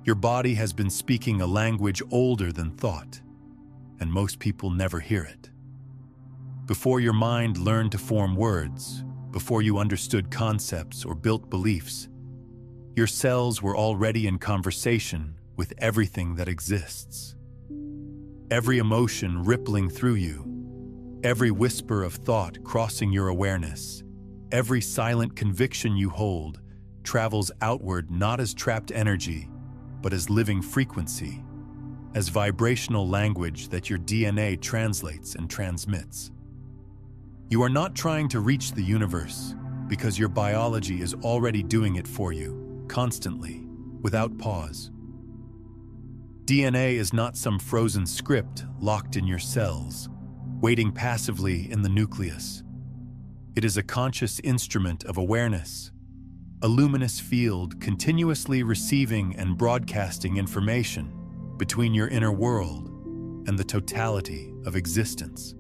Your body has been speaking a language older than thought, and most people never hear it. Before your mind learned to form words, before you understood concepts or built beliefs, your cells were already in conversation with everything that exists. Every emotion rippling through you, every whisper of thought crossing your awareness, every silent conviction you hold travels outward not as trapped energy, but as living frequency, as vibrational language that your DNA translates and transmits. You are not trying to reach the universe because your biology is already doing it for you, constantly, without pause. DNA is not some frozen script locked in your cells, waiting passively in the nucleus. It is a conscious instrument of awareness, a luminous field continuously receiving and broadcasting information between your inner world and the totality of existence.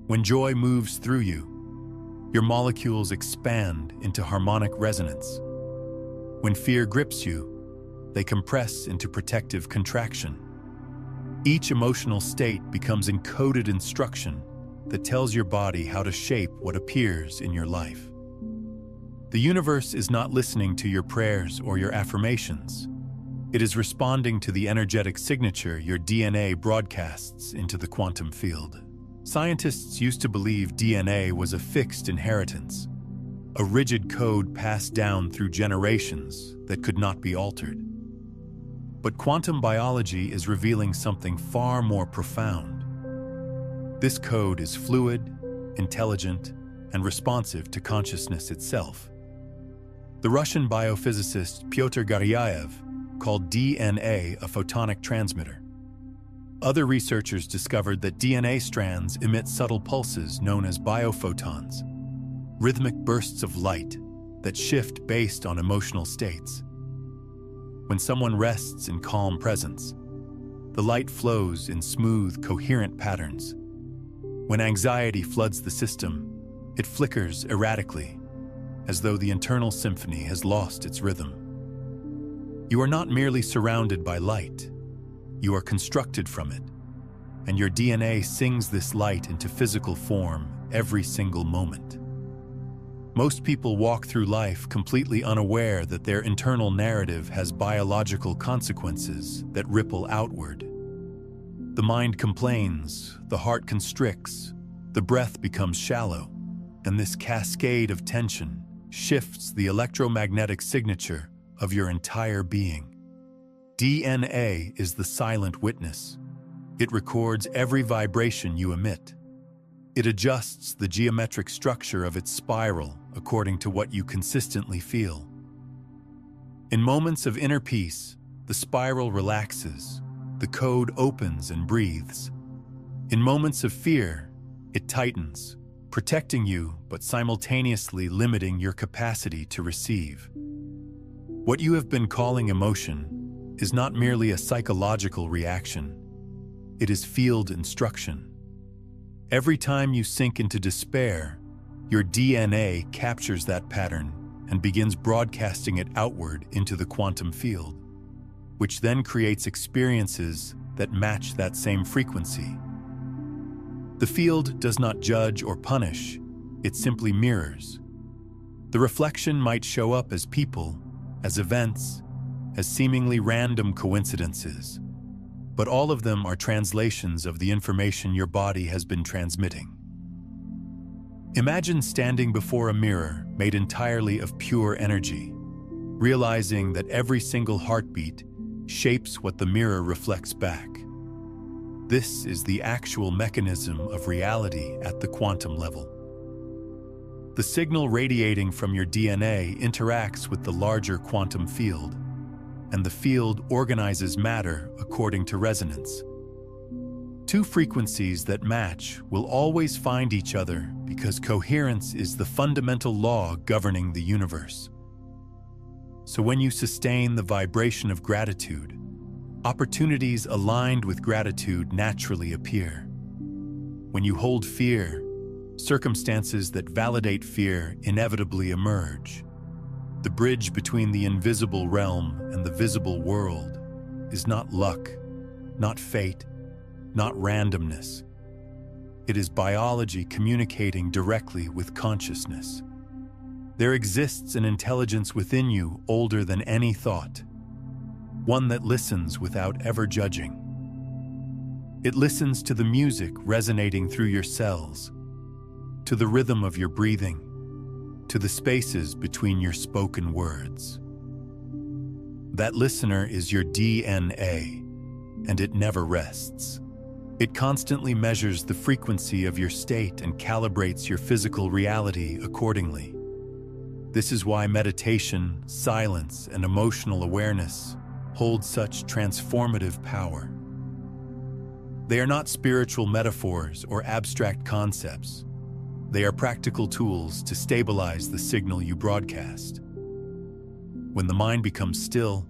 When joy moves through you, your molecules expand into harmonic resonance. When fear grips you, they compress into protective contraction. Each emotional state becomes encoded instruction that tells your body how to shape what appears in your life. The universe is not listening to your prayers or your affirmations. It is responding to the energetic signature your DNA broadcasts into the quantum field. Scientists used to believe DNA was a fixed inheritance, a rigid code passed down through generations that could not be altered. But quantum biology is revealing something far more profound. This code is fluid, intelligent, and responsive to consciousness itself. The Russian biophysicist Pyotr Garyaev called DNA a photonic transmitter. Other researchers discovered that DNA strands emit subtle pulses known as biophotons, rhythmic bursts of light that shift based on emotional states. When someone rests in calm presence, the light flows in smooth, coherent patterns. When anxiety floods the system, it flickers erratically, as though the internal symphony has lost its rhythm. You are not merely surrounded by light, you are constructed from it, and your DNA sings this light into physical form every single moment. Most people walk through life completely unaware that their internal narrative has biological consequences that ripple outward. The mind complains, the heart constricts, the breath becomes shallow, and this cascade of tension shifts the electromagnetic signature of your entire being. DNA is the silent witness. It records every vibration you emit. It adjusts the geometric structure of its spiral according to what you consistently feel. In moments of inner peace, the spiral relaxes, the code opens and breathes. In moments of fear, it tightens, protecting you but simultaneously limiting your capacity to receive. What you have been calling emotion is not merely a psychological reaction. It is field instruction. Every time you sink into despair, your DNA captures that pattern and begins broadcasting it outward into the quantum field, which then creates experiences that match that same frequency. The field does not judge or punish, it simply mirrors. The reflection might show up as people, as events, as seemingly random coincidences, but all of them are translations of the information your body has been transmitting. Imagine standing before a mirror made entirely of pure energy, realizing that every single heartbeat shapes what the mirror reflects back. This is the actual mechanism of reality at the quantum level. The signal radiating from your DNA interacts with the larger quantum field, and the field organizes matter according to resonance. Two frequencies that match will always find each other because coherence is the fundamental law governing the universe. So when you sustain the vibration of gratitude, opportunities aligned with gratitude naturally appear. When you hold fear, circumstances that validate fear inevitably emerge. The bridge between the invisible realm and the visible world is not luck, not fate, not randomness. It is biology communicating directly with consciousness. There exists an intelligence within you older than any thought, one that listens without ever judging. It listens to the music resonating through your cells, to the rhythm of your breathing, to the spaces between your spoken words. That listener is your DNA, and it never rests. It constantly measures the frequency of your state and calibrates your physical reality accordingly. This is why meditation, silence, and emotional awareness hold such transformative power. They are not spiritual metaphors or abstract concepts. They are practical tools to stabilize the signal you broadcast. When the mind becomes still,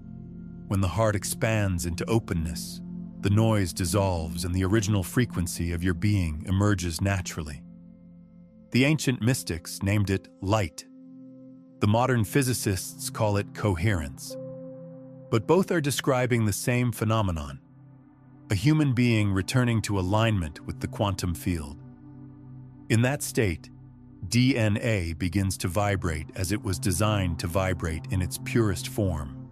when the heart expands into openness, the noise dissolves and the original frequency of your being emerges naturally. The ancient mystics named it light. The modern physicists call it coherence. But both are describing the same phenomenon, a human being returning to alignment with the quantum field. In that state, DNA begins to vibrate as it was designed to vibrate in its purest form.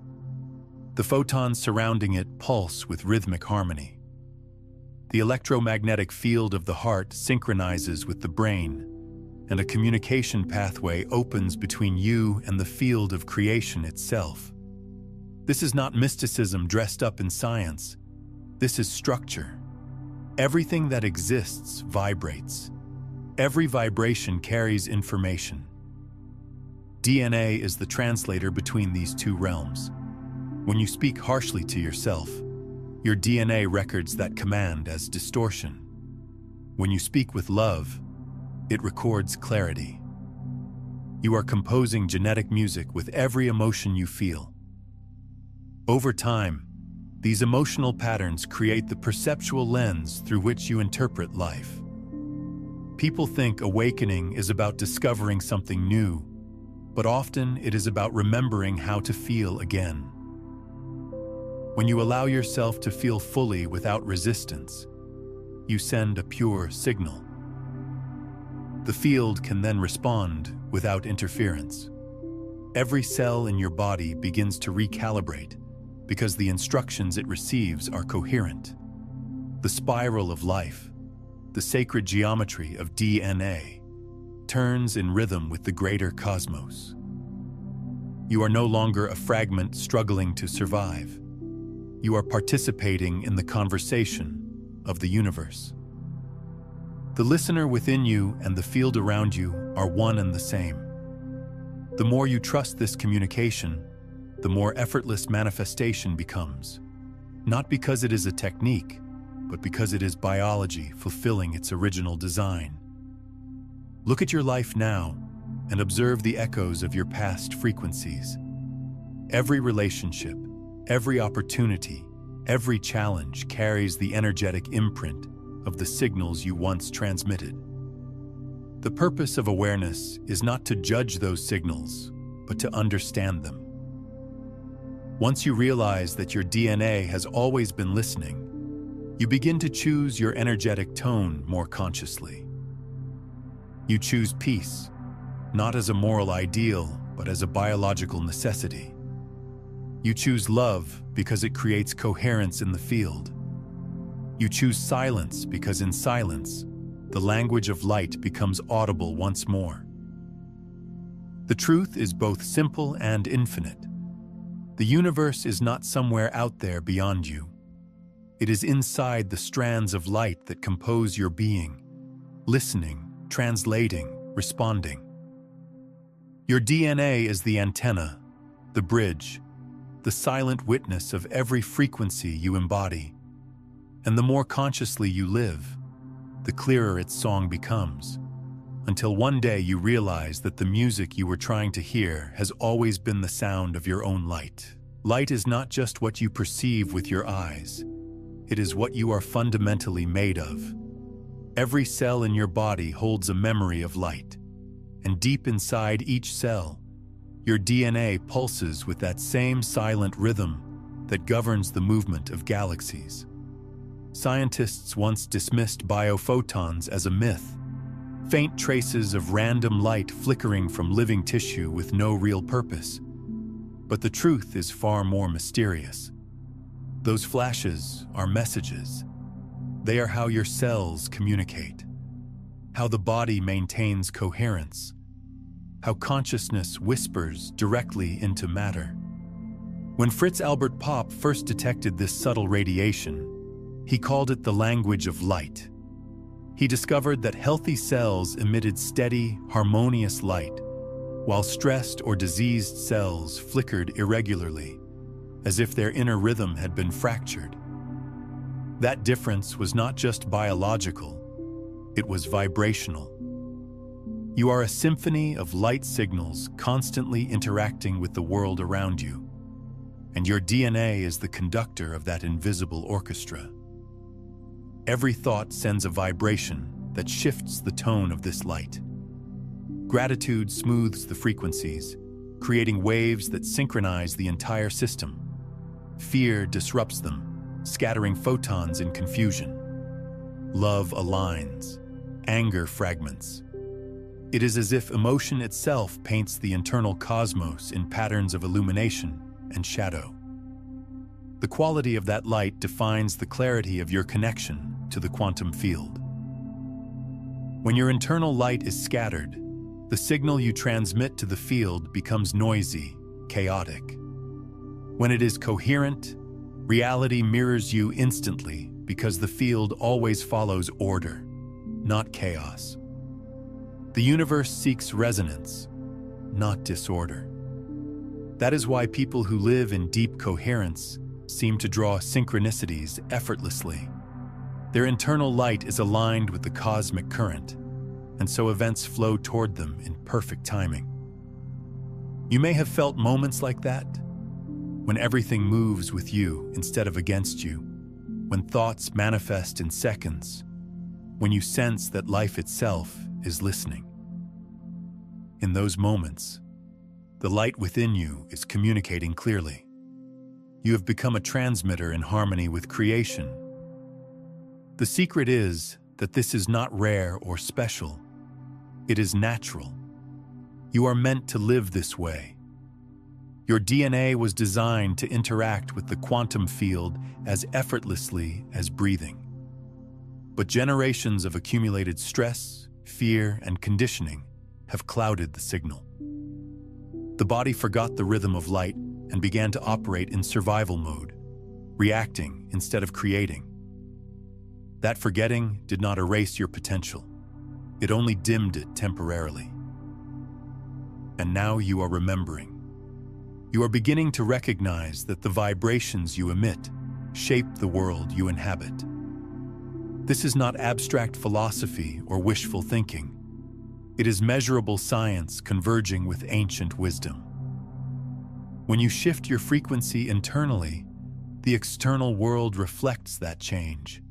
The photons surrounding it pulse with rhythmic harmony. The electromagnetic field of the heart synchronizes with the brain, and a communication pathway opens between you and the field of creation itself. This is not mysticism dressed up in science. This is structure. Everything that exists vibrates. Every vibration carries information. DNA is the translator between these two realms. When you speak harshly to yourself, your DNA records that command as distortion. When you speak with love, it records clarity. You are composing genetic music with every emotion you feel. Over time, these emotional patterns create the perceptual lens through which you interpret life. People think awakening is about discovering something new, but often it is about remembering how to feel again. When you allow yourself to feel fully without resistance, you send a pure signal. The field can then respond without interference. Every cell in your body begins to recalibrate because the instructions it receives are coherent. The spiral of life, the sacred geometry of DNA, turns in rhythm with the greater cosmos. You are no longer a fragment struggling to survive. You are participating in the conversation of the universe. The listener within you and the field around you are one and the same. The more you trust this communication, the more effortless manifestation becomes, not because it is a technique, but because it is biology fulfilling its original design. Look at your life now and observe the echoes of your past frequencies. Every relationship, every opportunity, every challenge carries the energetic imprint of the signals you once transmitted. The purpose of awareness is not to judge those signals, but to understand them. Once you realize that your DNA has always been listening, you begin to choose your energetic tone more consciously. You choose peace, not as a moral ideal, but as a biological necessity. You choose love because it creates coherence in the field. You choose silence because in silence, the language of light becomes audible once more. The truth is both simple and infinite. The universe is not somewhere out there beyond you. It is inside the strands of light that compose your being, listening, translating, responding. Your DNA is the antenna, the bridge, the silent witness of every frequency you embody. And the more consciously you live, the clearer its song becomes, until one day you realize that the music you were trying to hear has always been the sound of your own light. Light is not just what you perceive with your eyes. It is what you are fundamentally made of. Every cell in your body holds a memory of light, and deep inside each cell, Your DNA pulses with that same silent rhythm that governs the movement of galaxies. Scientists once dismissed biophotons as a myth, faint traces of random light flickering from living tissue with no real purpose. But the truth is far more mysterious. Those flashes are messages. They are how your cells communicate, how the body maintains coherence, how consciousness whispers directly into matter. When Fritz Albert Popp first detected this subtle radiation, he called it the language of light. He discovered that healthy cells emitted steady, harmonious light, while stressed or diseased cells flickered irregularly, as if their inner rhythm had been fractured. That difference was not just biological, it was vibrational. You are a symphony of light signals constantly interacting with the world around you, and your DNA is the conductor of that invisible orchestra. Every thought sends a vibration that shifts the tone of this light. Gratitude smooths the frequencies, creating waves that synchronize the entire system. Fear disrupts them, scattering photons in confusion. Love aligns, anger fragments. It is as if emotion itself paints the internal cosmos in patterns of illumination and shadow. The quality of that light defines the clarity of your connection to the quantum field. When your internal light is scattered, the signal you transmit to the field becomes noisy, chaotic. When it is coherent, reality mirrors you instantly because the field always follows order, not chaos. The universe seeks resonance, not disorder. That is why people who live in deep coherence seem to draw synchronicities effortlessly. Their internal light is aligned with the cosmic current, and so events flow toward them in perfect timing. You may have felt moments like that, when everything moves with you instead of against you, when thoughts manifest in seconds, when you sense that life itself is listening. In those moments, the light within you is communicating clearly. You have become a transmitter in harmony with creation. The secret is that this is not rare or special. It is natural. You are meant to live this way. Your DNA was designed to interact with the quantum field as effortlessly as breathing. But generations of accumulated stress, fear, and conditioning have clouded the signal. The body forgot the rhythm of light and began to operate in survival mode, reacting instead of creating. That forgetting did not erase your potential. It only dimmed it temporarily. And now you are remembering. You are beginning to recognize that the vibrations you emit shape the world you inhabit. This is not abstract philosophy or wishful thinking. It is measurable science converging with ancient wisdom. When you shift your frequency internally, the external world reflects that change.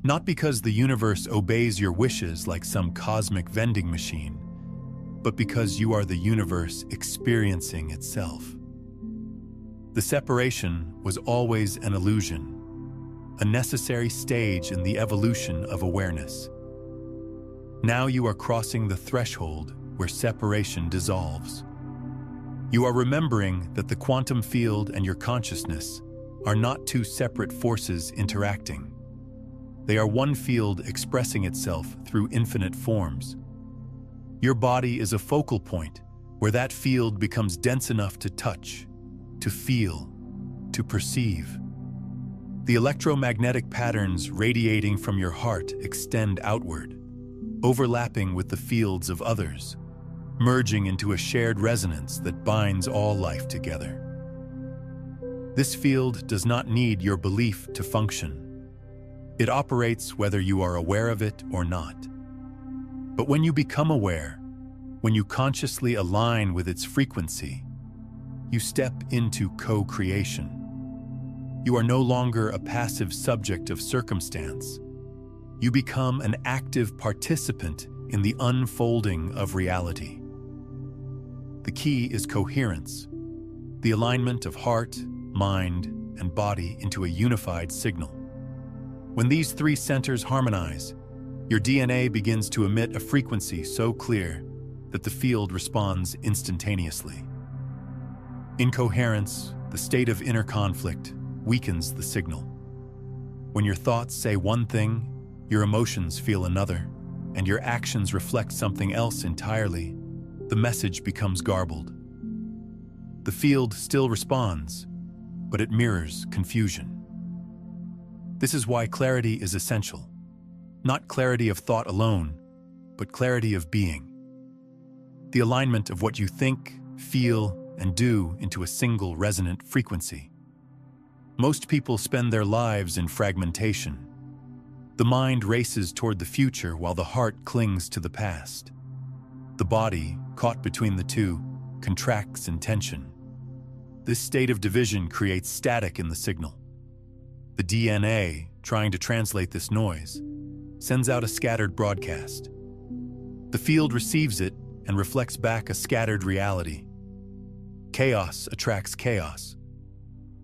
Not because the universe obeys your wishes like some cosmic vending machine, but because you are the universe experiencing itself. The separation was always an illusion, a necessary stage in the evolution of awareness. Now you are crossing the threshold where separation dissolves. You are remembering that the quantum field and your consciousness are not two separate forces interacting. They are one field expressing itself through infinite forms. Your body is a focal point where that field becomes dense enough to touch, to feel, to perceive. The electromagnetic patterns radiating from your heart extend outward, overlapping with the fields of others, merging into a shared resonance that binds all life together. This field does not need your belief to function. It operates whether you are aware of it or not. But when you become aware, when you consciously align with its frequency, you step into co-creation. You are no longer a passive subject of circumstance. You become an active participant in the unfolding of reality. The key is coherence, the alignment of heart, mind, and body into a unified signal. When these three centers harmonize, your DNA begins to emit a frequency so clear that the field responds instantaneously. Incoherence, the state of inner conflict, weakens the signal. When your thoughts say one thing, your emotions feel another, and your actions reflect something else entirely, the message becomes garbled. The field still responds, but it mirrors confusion. This is why clarity is essential. Not clarity of thought alone, but clarity of being. The alignment of what you think, feel, and do into a single resonant frequency. Most people spend their lives in fragmentation. The mind races toward the future while the heart clings to the past. The body, caught between the two, contracts in tension. This state of division creates static in the signal. The DNA, trying to translate this noise, sends out a scattered broadcast. The field receives it and reflects back a scattered reality. Chaos attracts chaos.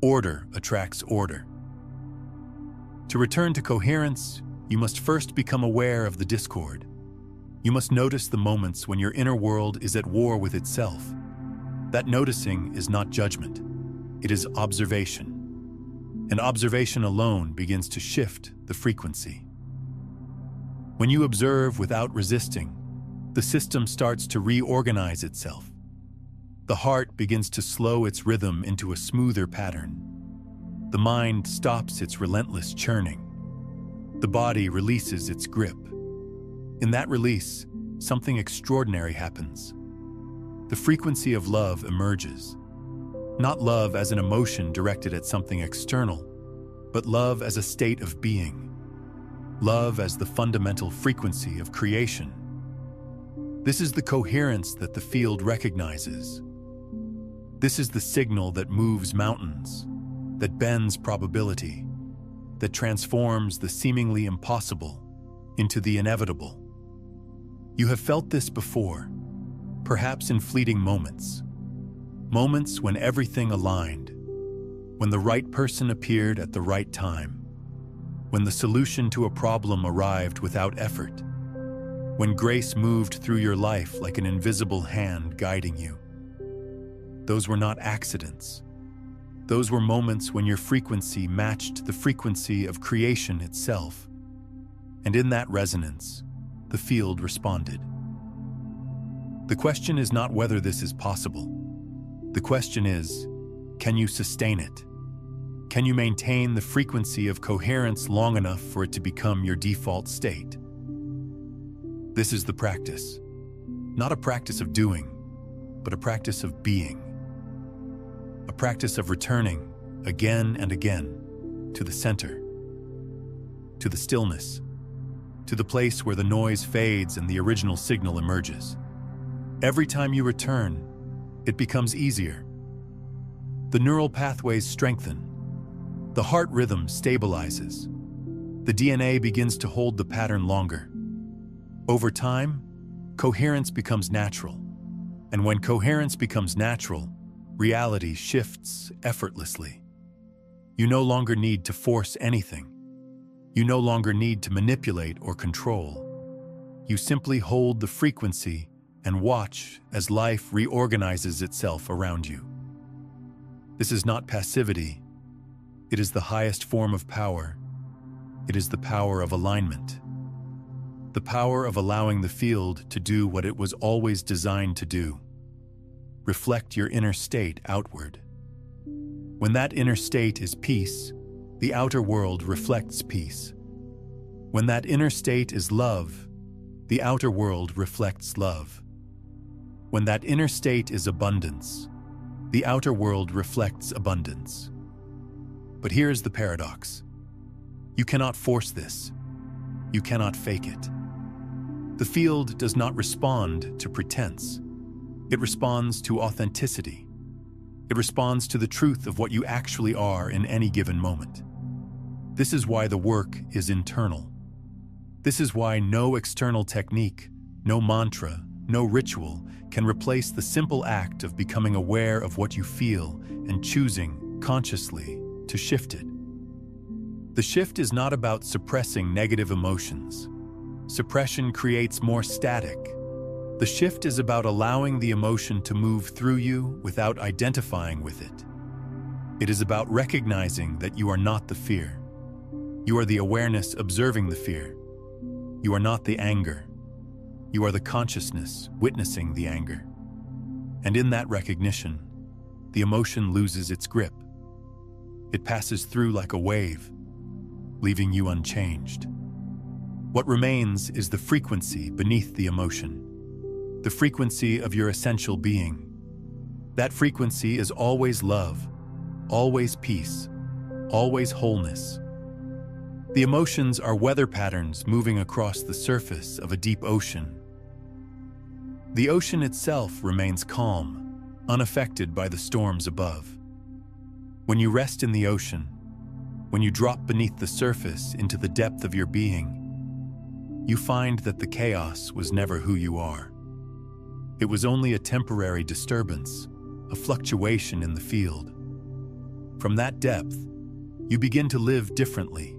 Order attracts order. To return to coherence, you must first become aware of the discord. You must notice the moments when your inner world is at war with itself. That noticing is not judgment. It is observation. And observation alone begins to shift the frequency. When you observe without resisting, the system starts to reorganize itself. The heart begins to slow its rhythm into a smoother pattern. The mind stops its relentless churning. The body releases its grip. In that release, something extraordinary happens. The frequency of love emerges. Not love as an emotion directed at something external, but love as a state of being. Love as the fundamental frequency of creation. This is the coherence that the field recognizes. This is the signal that moves mountains, that bends probability, that transforms the seemingly impossible into the inevitable. You have felt this before, perhaps in fleeting moments. Moments when everything aligned, when the right person appeared at the right time, when the solution to a problem arrived without effort, when grace moved through your life like an invisible hand guiding you. Those were not accidents. Those were moments when your frequency matched the frequency of creation itself. And in that resonance, the field responded. The question is not whether this is possible. The question is, can you sustain it? Can you maintain the frequency of coherence long enough for it to become your default state? This is the practice. Not a practice of doing, but a practice of being. A practice of returning, again and again, to the center, to the stillness, to the place where the noise fades and the original signal emerges. Every time you return, it becomes easier. The neural pathways strengthen. The heart rhythm stabilizes. The DNA begins to hold the pattern longer. Over time, coherence becomes natural. And when coherence becomes natural, reality shifts effortlessly. You no longer need to force anything. You no longer need to manipulate or control. You simply hold the frequency and watch as life reorganizes itself around you. This is not passivity. It is the highest form of power. It is the power of alignment. The power of allowing the field to do what it was always designed to do. Reflect your inner state outward. When that inner state is peace, the outer world reflects peace. When that inner state is love, the outer world reflects love. When that inner state is abundance, the outer world reflects abundance. But here is the paradox. You cannot force this. You cannot fake it. The field does not respond to pretense. It responds to authenticity. It responds to the truth of what you actually are in any given moment. This is why the work is internal. This is why no external technique, no mantra, no ritual can replace the simple act of becoming aware of what you feel and choosing, consciously, to shift it. The shift is not about suppressing negative emotions. Suppression creates more static. The shift is about allowing the emotion to move through you without identifying with it. It is about recognizing that you are not the fear. You are the awareness observing the fear. You are not the anger. You are the consciousness witnessing the anger. And in that recognition, the emotion loses its grip. It passes through like a wave, leaving you unchanged. What remains is the frequency beneath the emotion, the frequency of your essential being. That frequency is always love, always peace, always wholeness. The emotions are weather patterns moving across the surface of a deep ocean. The ocean itself remains calm, unaffected by the storms above. When you rest in the ocean, when you drop beneath the surface into the depth of your being, you find that the chaos was never who you are. It was only a temporary disturbance, a fluctuation in the field. From that depth, you begin to live differently.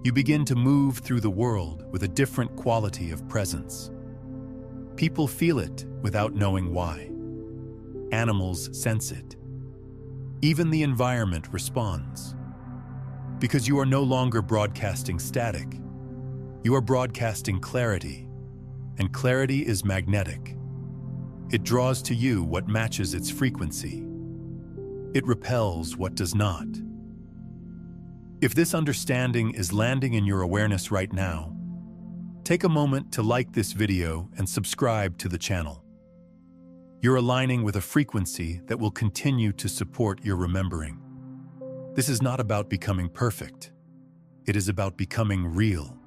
You begin to move through the world with a different quality of presence. People feel it without knowing why. Animals sense it. Even the environment responds. Because you are no longer broadcasting static. You are broadcasting clarity, and clarity is magnetic. It draws to you what matches its frequency. It repels what does not. If this understanding is landing in your awareness right now, take a moment to like this video and subscribe to the channel. You're aligning with a frequency that will continue to support your remembering. This is not about becoming perfect. It is about becoming real.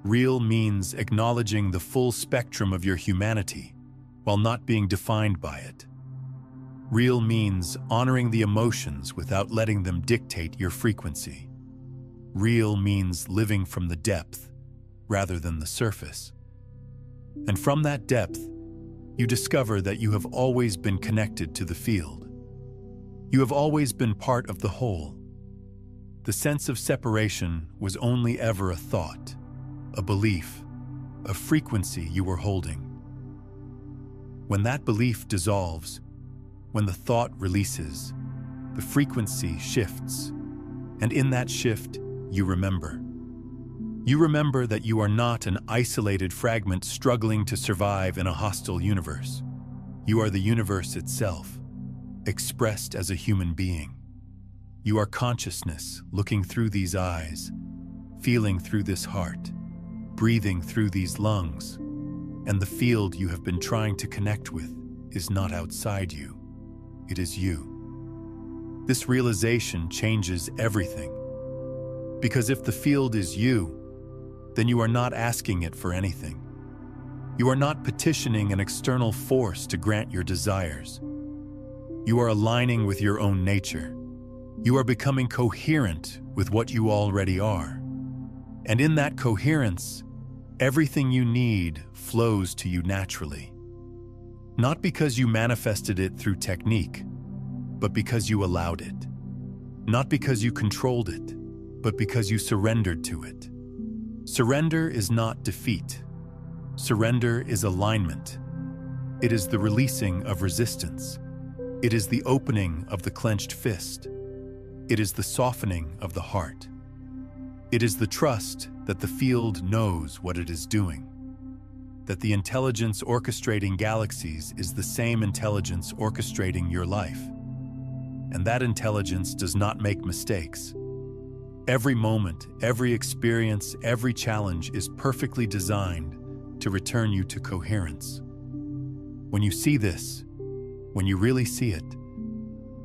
Real means acknowledging the full spectrum of your humanity while not being defined by it. Real means honoring the emotions without letting them dictate your frequency. Real means living from the depth rather than the surface. And from that depth, you discover that you have always been connected to the field. You have always been part of the whole. The sense of separation was only ever a thought, a belief, a frequency you were holding. When that belief dissolves, when the thought releases, the frequency shifts, and in that shift, you remember. You remember that you are not an isolated fragment struggling to survive in a hostile universe. You are the universe itself, expressed as a human being. You are consciousness looking through these eyes, feeling through this heart, breathing through these lungs, and the field you have been trying to connect with is not outside you. It is you. This realization changes everything. Because if the field is you, then you are not asking it for anything. You are not petitioning an external force to grant your desires. You are aligning with your own nature. You are becoming coherent with what you already are. And in that coherence, everything you need flows to you naturally. Not because you manifested it through technique, but because you allowed it. Not because you controlled it, but because you surrendered to it. Surrender is not defeat. Surrender is alignment. It is the releasing of resistance. It is the opening of the clenched fist. It is the softening of the heart. It is the trust that the field knows what it is doing. That the intelligence orchestrating galaxies is the same intelligence orchestrating your life. And that intelligence does not make mistakes. Every moment, every experience, every challenge is perfectly designed to return you to coherence. When you see this, when you really see it,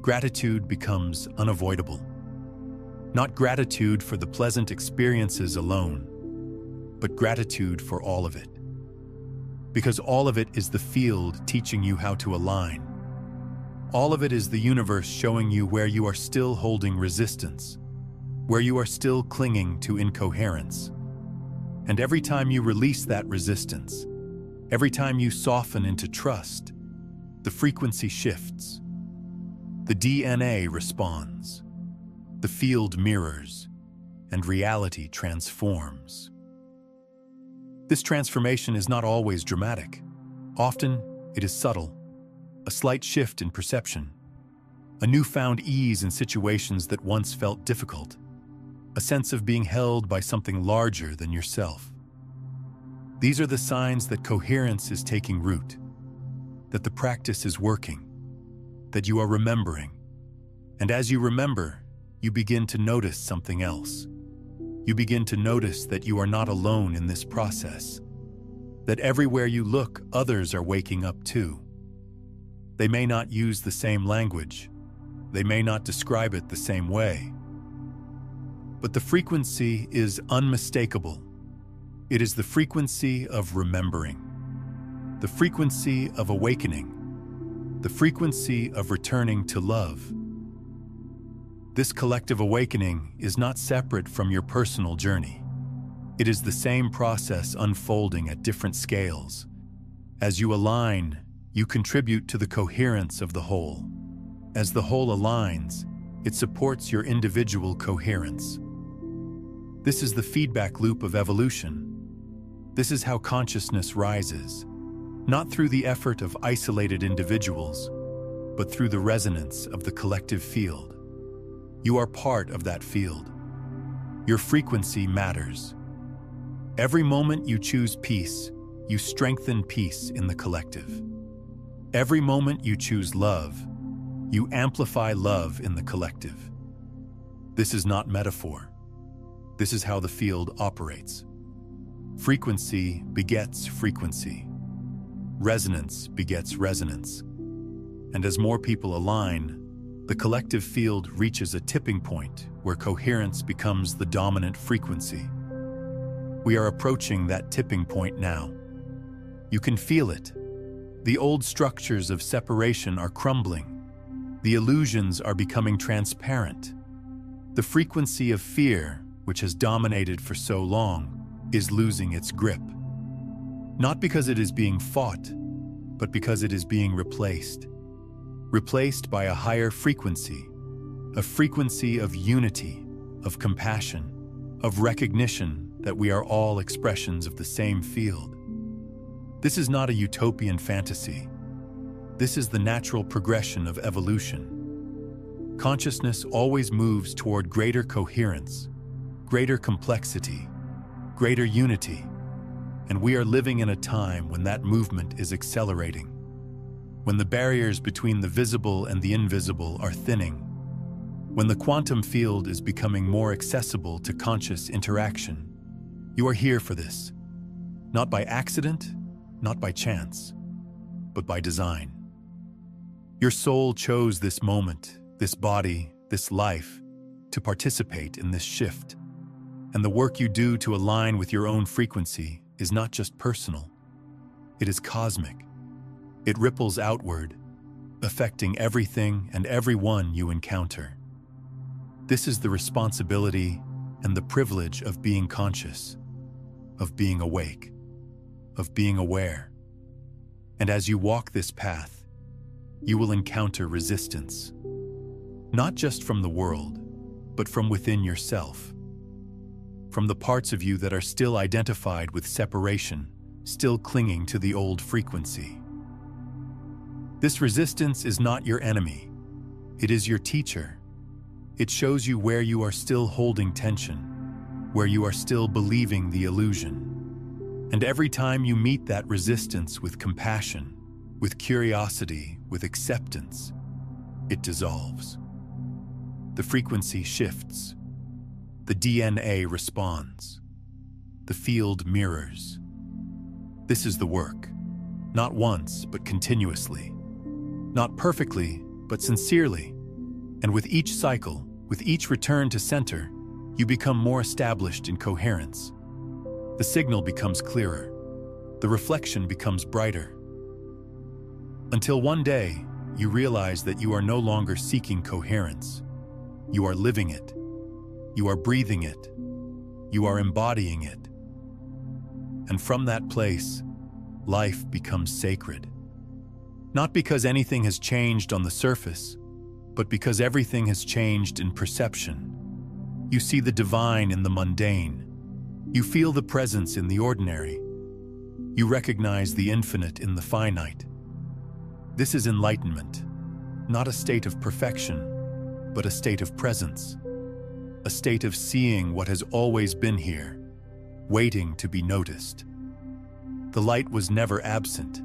gratitude becomes unavoidable. Not gratitude for the pleasant experiences alone, but gratitude for all of it. Because all of it is the field teaching you how to align. All of it is the universe showing you where you are still holding resistance, where you are still clinging to incoherence. And every time you release that resistance, Every time you soften into trust, the frequency shifts. The DNA responds. The field mirrors, and reality transforms. This transformation is not always dramatic. Often, it is subtle. A slight shift in perception. A newfound ease in situations that once felt difficult. A sense of being held by something larger than yourself. These are the signs that coherence is taking root, that the practice is working, that you are remembering. And as you remember, you begin to notice something else. You begin to notice that you are not alone in this process, that everywhere you look, others are waking up too. They may not use the same language, they may not describe it the same way, but the frequency is unmistakable. It is the frequency of remembering, the frequency of awakening, the frequency of returning to love. This collective awakening is not separate from your personal journey. It is the same process unfolding at different scales. As you align, you contribute to the coherence of the whole. As the whole aligns, it supports your individual coherence. This is the feedback loop of evolution. This is how consciousness rises, not through the effort of isolated individuals, but through the resonance of the collective field. You are part of that field. Your frequency matters. Every moment you choose peace, you strengthen peace in the collective. Every moment you choose love, you amplify love in the collective. This is not metaphor. This is how the field operates. Frequency begets frequency. Resonance begets resonance. And as more people align, the collective field reaches a tipping point where coherence becomes the dominant frequency. We are approaching that tipping point now. You can feel it. The old structures of separation are crumbling. The illusions are becoming transparent. The frequency of fear, which has dominated for so long, is losing its grip. Not because it is being fought, but because it is being replaced. Replaced by a higher frequency, a frequency of unity, of compassion, of recognition that we are all expressions of the same field. This is not a utopian fantasy. This is the natural progression of evolution. Consciousness always moves toward greater coherence, greater complexity, greater unity, and we are living in a time when that movement is accelerating, when the barriers between the visible and the invisible are thinning, when the quantum field is becoming more accessible to conscious interaction. You are here for this, not by accident, not by chance, but by design. Your soul chose this moment, this body, this life, to participate in this shift. And the work you do to align with your own frequency is not just personal. It is cosmic. It ripples outward, affecting everything and everyone you encounter. This is the responsibility and the privilege of being conscious, of being awake, of being aware. And as you walk this path, you will encounter resistance, not just from the world, but from within yourself. From the parts of you that are still identified with separation, still clinging to the old frequency. This resistance is not your enemy. It is your teacher. It shows you where you are still holding tension, where you are still believing the illusion. And every time you meet that resistance with compassion, with curiosity, with acceptance, it dissolves. The frequency shifts. The DNA responds. The field mirrors. This is the work. Not once, but continuously. Not perfectly, but sincerely. And with each cycle, with each return to center, you become more established in coherence. The signal becomes clearer. The reflection becomes brighter. Until one day, you realize that you are no longer seeking coherence. You are living it. You are breathing it. You are embodying it. And from that place, life becomes sacred. Not because anything has changed on the surface, but because everything has changed in perception. You see the divine in the mundane. You feel the presence in the ordinary. You recognize the infinite in the finite. This is enlightenment, not a state of perfection, but a state of presence, a state of seeing what has always been here, waiting to be noticed. The light was never absent.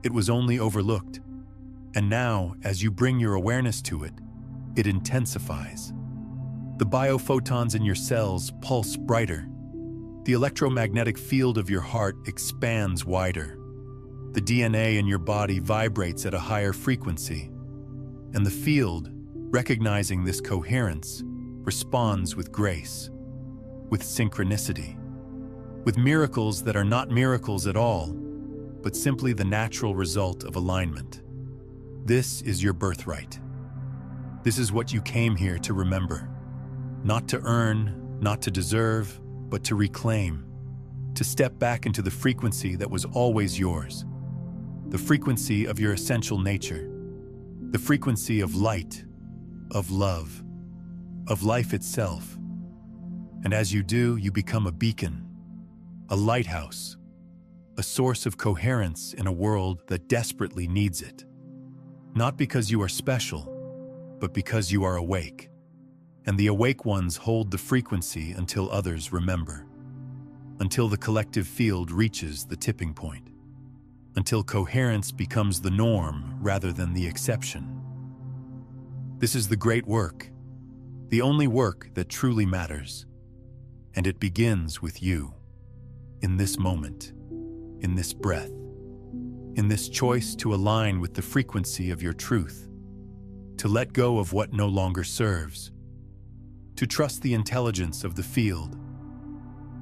It was only overlooked. And now, as you bring your awareness to it, it intensifies. The biophotons in your cells pulse brighter. The electromagnetic field of your heart expands wider. The DNA in your body vibrates at a higher frequency. And the field, recognizing this coherence, responds with grace, with synchronicity, with miracles that are not miracles at all, but simply the natural result of alignment. This is your birthright. This is what you came here to remember. Not to earn, not to deserve, but to reclaim. To step back into the frequency that was always yours. The frequency of your essential nature. The frequency of light, of love, of life itself. And as you do, you become a beacon, a lighthouse, a source of coherence in a world that desperately needs it. Not because you are special, but because you are awake. And the awake ones hold the frequency until others remember. Until the collective field reaches the tipping point. Until coherence becomes the norm rather than the exception. This is the great work, the only work that truly matters. And it begins with you, in this moment, in this breath, in this choice to align with the frequency of your truth, to let go of what no longer serves, to trust the intelligence of the field,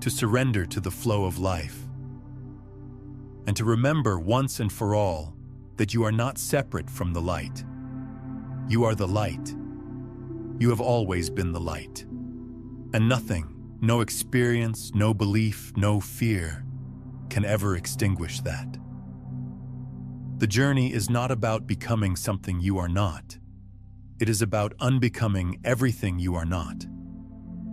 to surrender to the flow of life, and to remember once and for all that you are not separate from the light. You are the light. You have always been the light. And nothing, no experience, no belief, no fear, can ever extinguish that. The journey is not about becoming something you are not. It is about unbecoming everything you are not.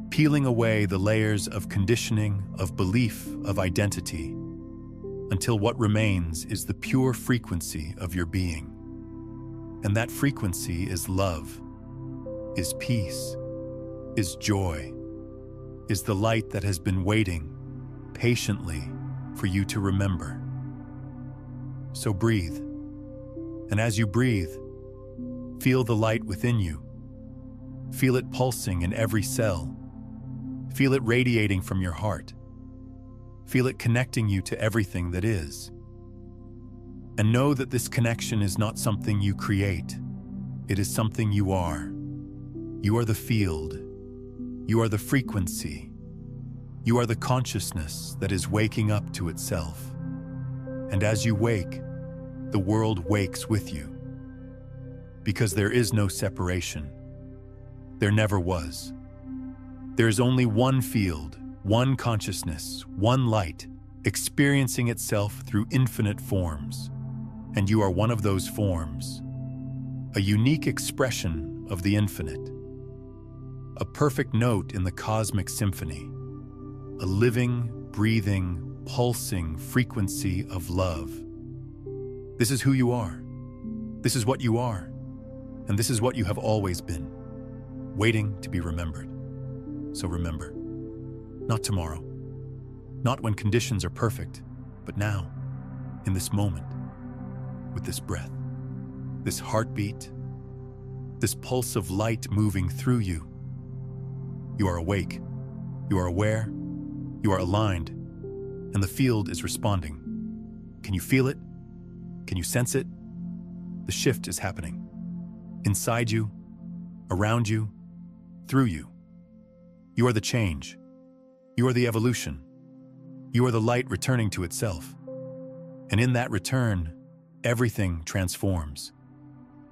Peeling away the layers of conditioning, of belief, of identity, until what remains is the pure frequency of your being. And that frequency is love, is peace, is joy, is the light that has been waiting patiently for you to remember. So breathe. And as you breathe, feel the light within you. Feel it pulsing in every cell. Feel it radiating from your heart. Feel it connecting you to everything that is. And know that this connection is not something you create. It is something you are. You are the field. You are the frequency. You are the consciousness that is waking up to itself. And as you wake, the world wakes with you. Because there is no separation. There never was. There is only one field, one consciousness, one light, experiencing itself through infinite forms. And you are one of those forms. A unique expression of the infinite. A perfect note in the cosmic symphony. A living, breathing, pulsing frequency of love. This is who you are. This is what you are. And this is what you have always been, waiting to be remembered. So remember, not tomorrow, not when conditions are perfect, but now, in this moment, with this breath, this heartbeat, this pulse of light moving through you. You are awake, you are aware, you are aligned, and the field is responding. Can you feel it? Can you sense it? The shift is happening. Inside you, around you, through you. You are the change. You are the evolution. You are the light returning to itself. And in that return, everything transforms.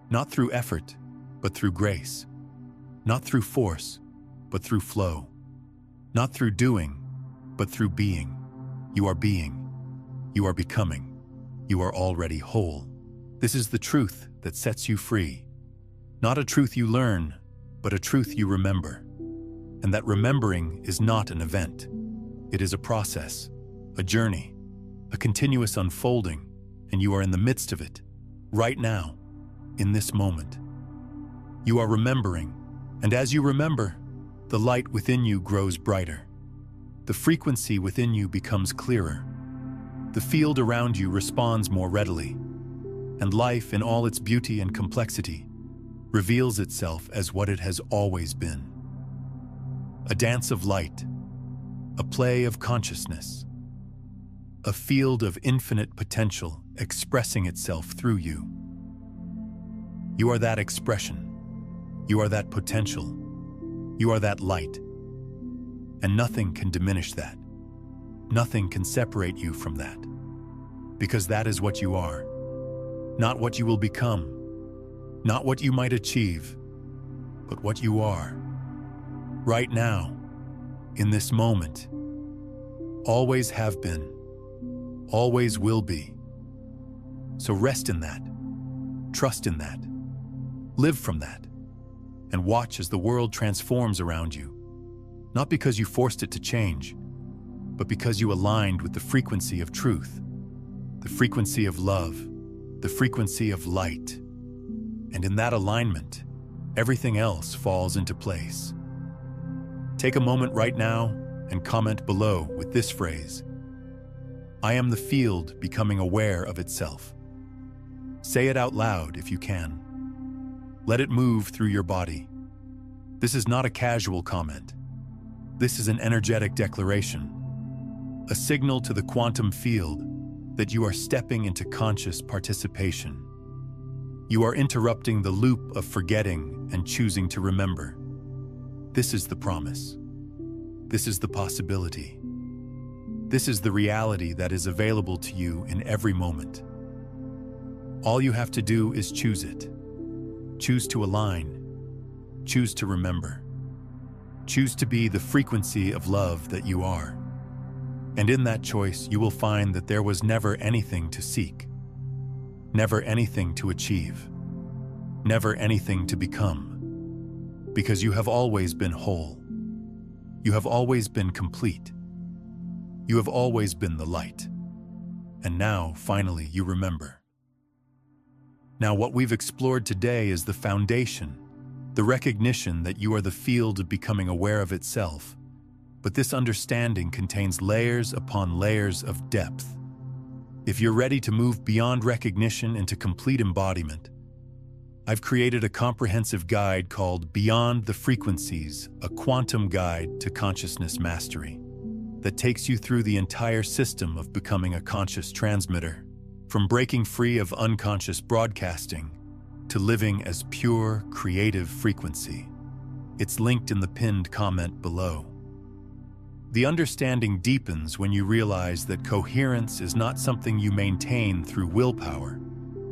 Not through effort, but through grace. Not through force, but through flow. Not through doing, but through being. You are being. You are becoming. You are already whole. This is the truth that sets you free. Not a truth you learn, but a truth you remember. And that remembering is not an event. It is a process, a journey, a continuous unfolding, and you are in the midst of it, right now, in this moment. You are remembering, and as you remember, the light within you grows brighter. The frequency within you becomes clearer. The field around you responds more readily, and life in all its beauty and complexity reveals itself as what it has always been. A dance of light, a play of consciousness, a field of infinite potential expressing itself through you. You are that expression. You are that potential. You are that light. And nothing can diminish that. Nothing can separate you from that. Because that is what you are. Not what you will become. Not what you might achieve. But what you are. Right now. In this moment. Always have been. Always will be. So rest in that. Trust in that. Live from that. And watch as the world transforms around you. Not because you forced it to change, but because you aligned with the frequency of truth, the frequency of love, the frequency of light. And in that alignment, everything else falls into place. Take a moment right now and comment below with this phrase: I am the field becoming aware of itself. Say it out loud if you can. Let it move through your body. This is not a casual comment. This is an energetic declaration, a signal to the quantum field that you are stepping into conscious participation. You are interrupting the loop of forgetting and choosing to remember. This is the promise. This is the possibility. This is the reality that is available to you in every moment. All you have to do is choose it. Choose to align. Choose to remember. Choose to be the frequency of love that you are. And in that choice, you will find that there was never anything to seek, never anything to achieve, never anything to become, because you have always been whole. You have always been complete. You have always been the light. And now, finally, you remember. Now, what we've explored today is the foundation, the recognition that you are the field of becoming aware of itself. But this understanding contains layers upon layers of depth. If you're ready to move beyond recognition into complete embodiment, I've created a comprehensive guide called Beyond the Frequencies, a quantum guide to consciousness mastery, that takes you through the entire system of becoming a conscious transmitter, from breaking free of unconscious broadcasting to living as pure, creative frequency. It's linked in the pinned comment below. The understanding deepens when you realize that coherence is not something you maintain through willpower,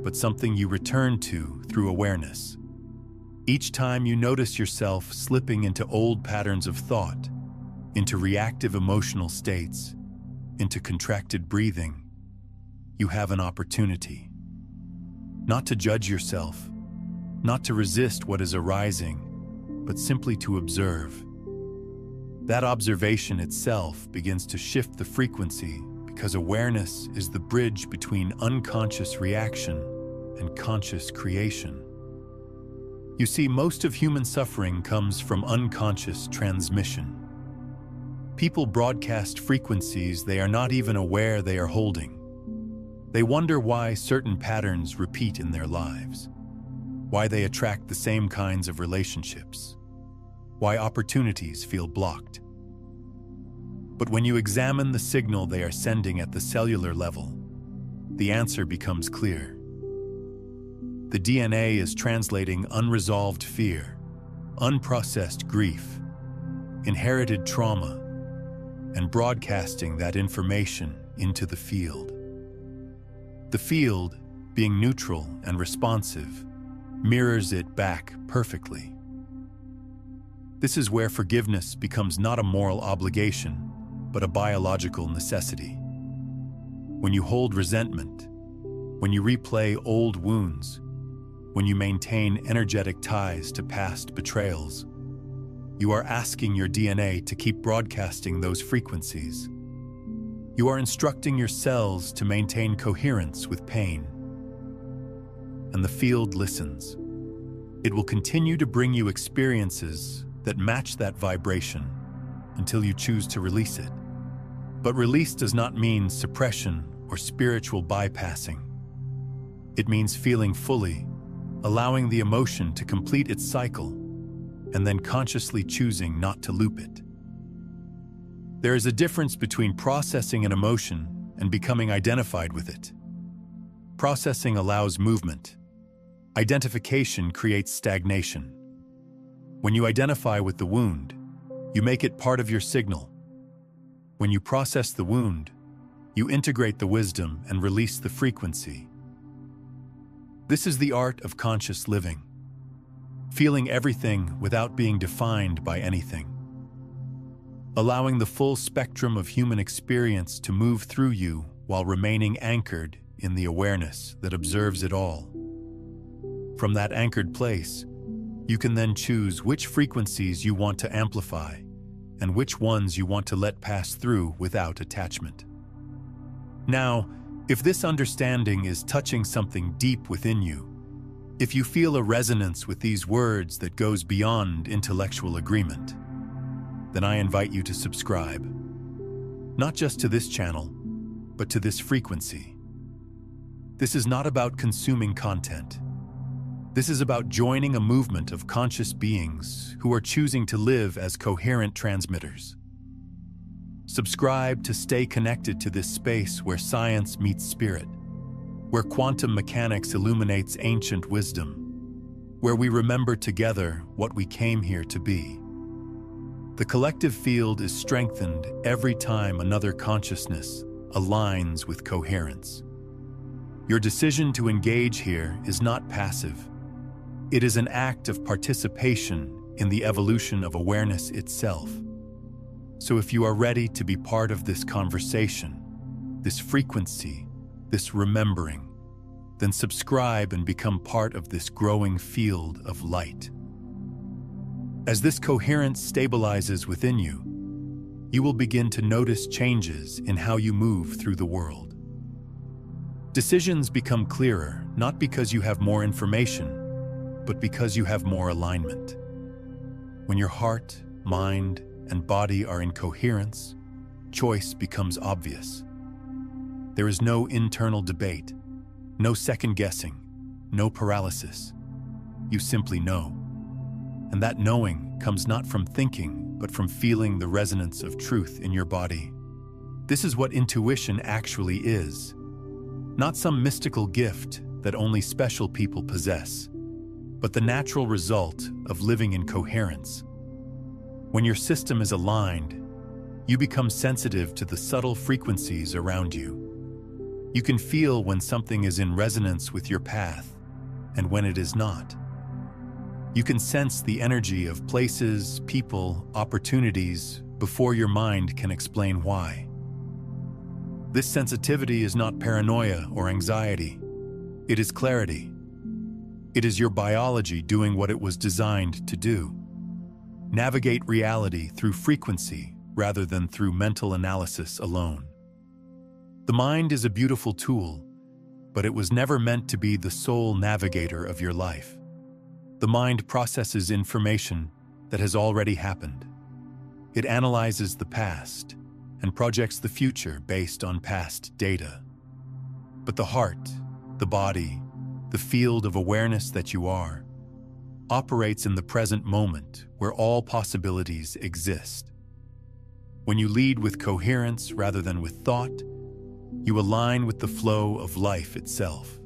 but something you return to through awareness. Each time you notice yourself slipping into old patterns of thought, into reactive emotional states, into contracted breathing, you have an opportunity. Not to judge yourself, not to resist what is arising, but simply to observe. That observation itself begins to shift the frequency because awareness is the bridge between unconscious reaction and conscious creation. You see, most of human suffering comes from unconscious transmission. People broadcast frequencies they are not even aware they are holding. They wonder why certain patterns repeat in their lives, why they attract the same kinds of relationships, why opportunities feel blocked. But when you examine the signal they are sending at the cellular level, the answer becomes clear. The DNA is translating unresolved fear, unprocessed grief, inherited trauma, and broadcasting that information into the field. The field, being neutral and responsive, mirrors it back perfectly. This is where forgiveness becomes not a moral obligation, but a biological necessity. When you hold resentment, when you replay old wounds, when you maintain energetic ties to past betrayals, you are asking your DNA to keep broadcasting those frequencies. You are instructing your cells to maintain coherence with pain. And the field listens. It will continue to bring you experiences that match that vibration until you choose to release it. But release does not mean suppression or spiritual bypassing. It means feeling fully, allowing the emotion to complete its cycle, and then consciously choosing not to loop it. There is a difference between processing an emotion and becoming identified with it. Processing allows movement. Identification creates stagnation. When you identify with the wound, you make it part of your signal. When you process the wound, you integrate the wisdom and release the frequency. This is the art of conscious living. Feeling everything without being defined by anything. Allowing the full spectrum of human experience to move through you while remaining anchored in the awareness that observes it all. From that anchored place, you can then choose which frequencies you want to amplify and which ones you want to let pass through without attachment. Now, if this understanding is touching something deep within you, if you feel a resonance with these words that goes beyond intellectual agreement, then I invite you to subscribe, not just to this channel, but to this frequency. This is not about consuming content. This is about joining a movement of conscious beings who are choosing to live as coherent transmitters. Subscribe to stay connected to this space where science meets spirit, where quantum mechanics illuminates ancient wisdom, where we remember together what we came here to be. The collective field is strengthened every time another consciousness aligns with coherence. Your decision to engage here is not passive. It is an act of participation in the evolution of awareness itself. So if you are ready to be part of this conversation, this frequency, this remembering, then subscribe and become part of this growing field of light. As this coherence stabilizes within you, you will begin to notice changes in how you move through the world. Decisions become clearer, not because you have more information, but because you have more alignment. When your heart, mind, and body are in coherence, choice becomes obvious. There is no internal debate, no second-guessing, no paralysis. You simply know. And that knowing comes not from thinking, but from feeling the resonance of truth in your body. This is what intuition actually is. Not some mystical gift that only special people possess, but the natural result of living in coherence. When your system is aligned, you become sensitive to the subtle frequencies around you. You can feel when something is in resonance with your path and when it is not. You can sense the energy of places, people, opportunities before your mind can explain why. This sensitivity is not paranoia or anxiety. It is clarity. It is your biology doing what it was designed to do. Navigate reality through frequency rather than through mental analysis alone. The mind is a beautiful tool, but it was never meant to be the sole navigator of your life. The mind processes information that has already happened. It analyzes the past and projects the future based on past data. But the heart, the body, the field of awareness that you are, operates in the present moment where all possibilities exist. When you lead with coherence rather than with thought, you align with the flow of life itself.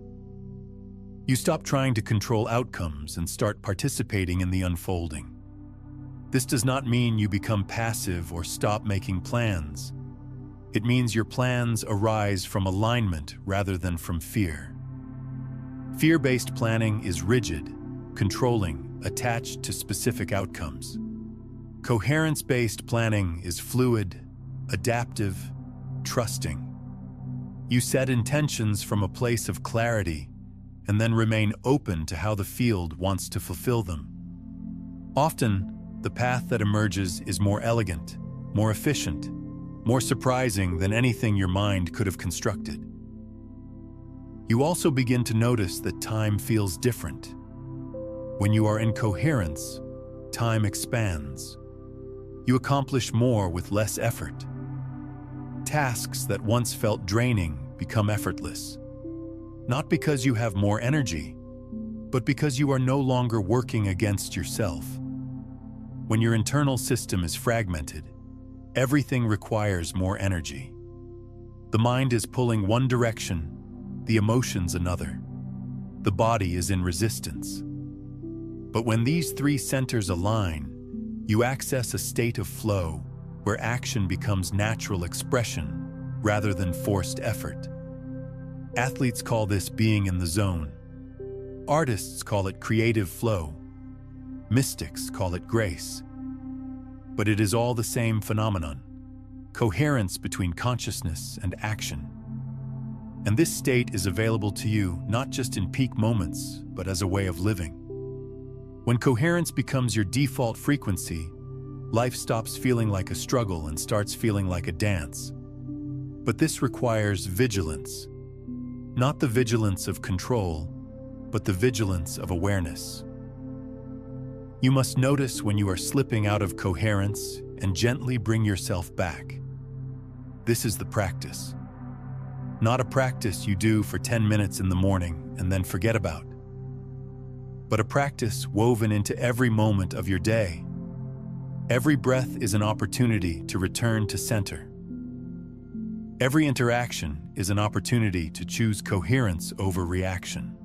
You stop trying to control outcomes and start participating in the unfolding. This does not mean you become passive or stop making plans. It means your plans arise from alignment rather than from fear. Fear-based planning is rigid, controlling, attached to specific outcomes. Coherence-based planning is fluid, adaptive, trusting. You set intentions from a place of clarity and then remain open to how the field wants to fulfill them. Often, the path that emerges is more elegant, more efficient, more surprising than anything your mind could have constructed. You also begin to notice that time feels different. When you are in coherence, time expands. You accomplish more with less effort. Tasks that once felt draining become effortless. Not because you have more energy, but because you are no longer working against yourself. When your internal system is fragmented, everything requires more energy. The mind is pulling one direction, the emotions another. The body is in resistance. But when these three centers align, you access a state of flow where action becomes natural expression rather than forced effort. Athletes call this being in the zone. Artists call it creative flow. Mystics call it grace. But it is all the same phenomenon: coherence between consciousness and action. And this state is available to you not just in peak moments, but as a way of living. When coherence becomes your default frequency, life stops feeling like a struggle and starts feeling like a dance. But this requires vigilance. Not the vigilance of control, but the vigilance of awareness. You must notice when you are slipping out of coherence and gently bring yourself back. This is the practice. Not a practice you do for 10 minutes in the morning and then forget about, but a practice woven into every moment of your day. Every breath is an opportunity to return to center. Every interaction is an opportunity to choose coherence over reaction.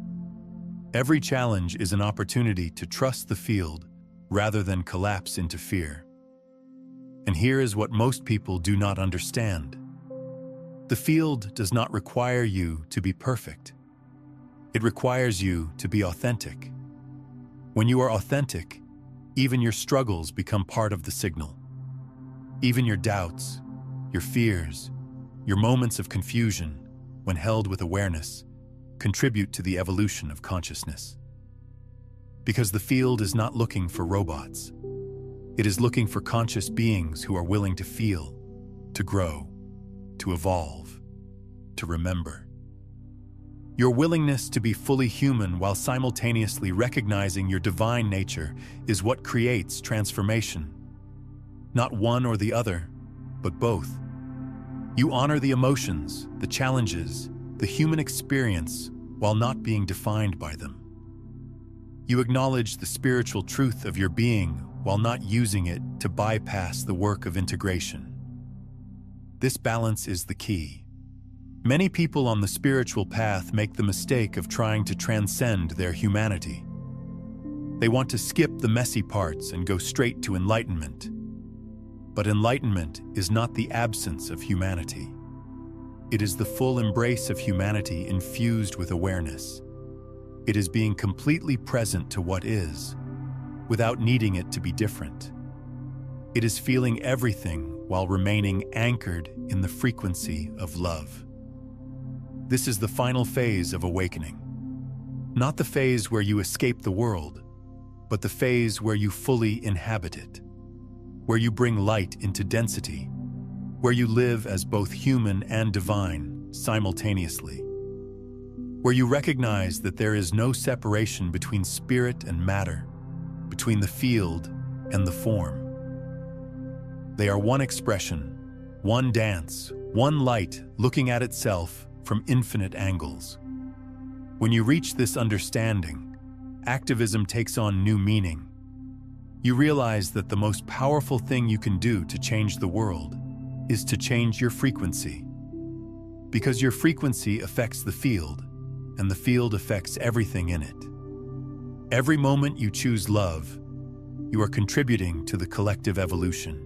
Every challenge is an opportunity to trust the field rather than collapse into fear. And here is what most people do not understand. The field does not require you to be perfect. It requires you to be authentic. When you are authentic, even your struggles become part of the signal. Even your doubts, your fears, your moments of confusion, when held with awareness, contribute to the evolution of consciousness. Because the field is not looking for robots. It is looking for conscious beings who are willing to feel, to grow, to evolve, to remember. Your willingness to be fully human while simultaneously recognizing your divine nature is what creates transformation. Not one or the other, but both. You honor the emotions, the challenges, the human experience while not being defined by them. You acknowledge the spiritual truth of your being while not using it to bypass the work of integration. This balance is the key. Many people on the spiritual path make the mistake of trying to transcend their humanity. They want to skip the messy parts and go straight to enlightenment. But enlightenment is not the absence of humanity. It is the full embrace of humanity infused with awareness. It is being completely present to what is, without needing it to be different. It is feeling everything while remaining anchored in the frequency of love. This is the final phase of awakening. Not the phase where you escape the world, but the phase where you fully inhabit it, where you bring light into density, where you live as both human and divine simultaneously, where you recognize that there is no separation between spirit and matter, between the field and the form. They are one expression, one dance, one light looking at itself from infinite angles. When you reach this understanding, activism takes on new meaning. You realize that the most powerful thing you can do to change the world is to change your frequency. Because your frequency affects the field, and the field affects everything in it. Every moment you choose love, you are contributing to the collective evolution.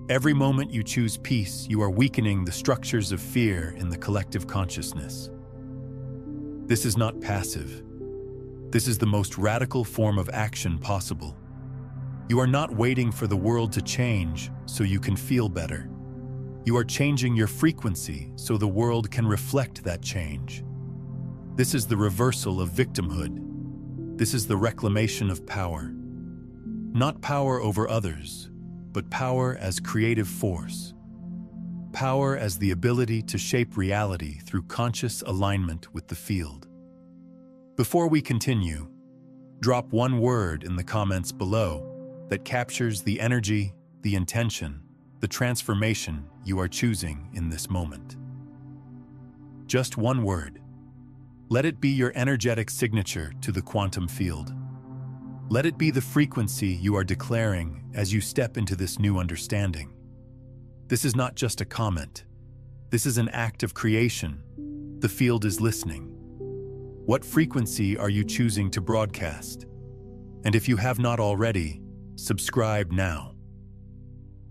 Every moment you choose peace, you are weakening the structures of fear in the collective consciousness. This is not passive. This is the most radical form of action possible. You are not waiting for the world to change so you can feel better. You are changing your frequency so the world can reflect that change. This is the reversal of victimhood. This is the reclamation of power. Not power over others, but power as creative force. Power as the ability to shape reality through conscious alignment with the field. Before we continue, drop one word in the comments below that captures the energy, the intention, the transformation you are choosing in this moment. Just one word. Let it be your energetic signature to the quantum field. Let it be the frequency you are declaring as you step into this new understanding. This is not just a comment. This is an act of creation. The field is listening. What frequency are you choosing to broadcast? And if you have not already, subscribe now.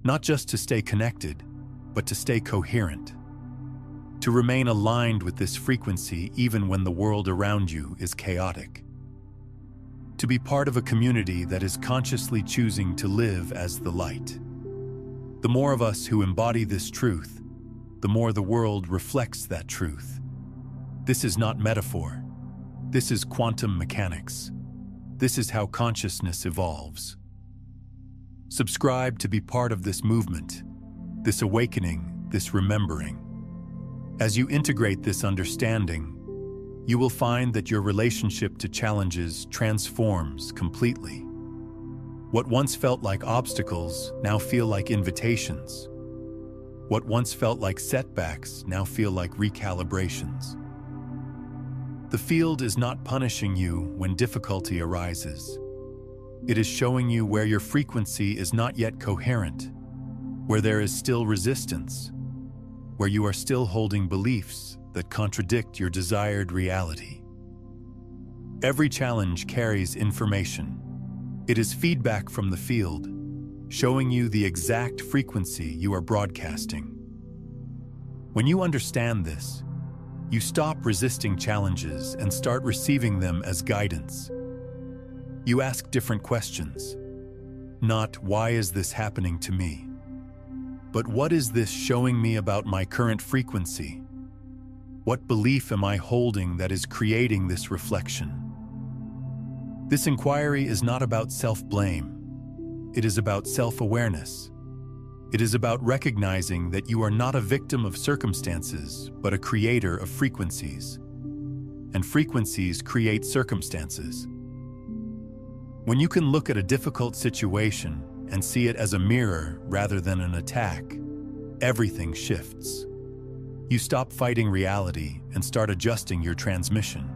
Not just to stay connected, but to stay coherent. To remain aligned with this frequency even when the world around you is chaotic. To be part of a community that is consciously choosing to live as the light. The more of us who embody this truth, the more the world reflects that truth. This is not metaphor. This is quantum mechanics. This is how consciousness evolves. Subscribe to be part of this movement, this awakening, this remembering. As you integrate this understanding, you will find that your relationship to challenges transforms completely. What once felt like obstacles now feel like invitations. What once felt like setbacks now feel like recalibrations. The field is not punishing you when difficulty arises. It is showing you where your frequency is not yet coherent, where there is still resistance, where you are still holding beliefs that contradict your desired reality. Every challenge carries information. It is feedback from the field, showing you the exact frequency you are broadcasting. When you understand this, you stop resisting challenges and start receiving them as guidance. You ask different questions. Not, why is this happening to me? But what is this showing me about my current frequency? What belief am I holding that is creating this reflection? This inquiry is not about self-blame. It is about self-awareness. It is about recognizing that you are not a victim of circumstances, but a creator of frequencies. And frequencies create circumstances. When you can look at a difficult situation and see it as a mirror rather than an attack, everything shifts. You stop fighting reality and start adjusting your transmission.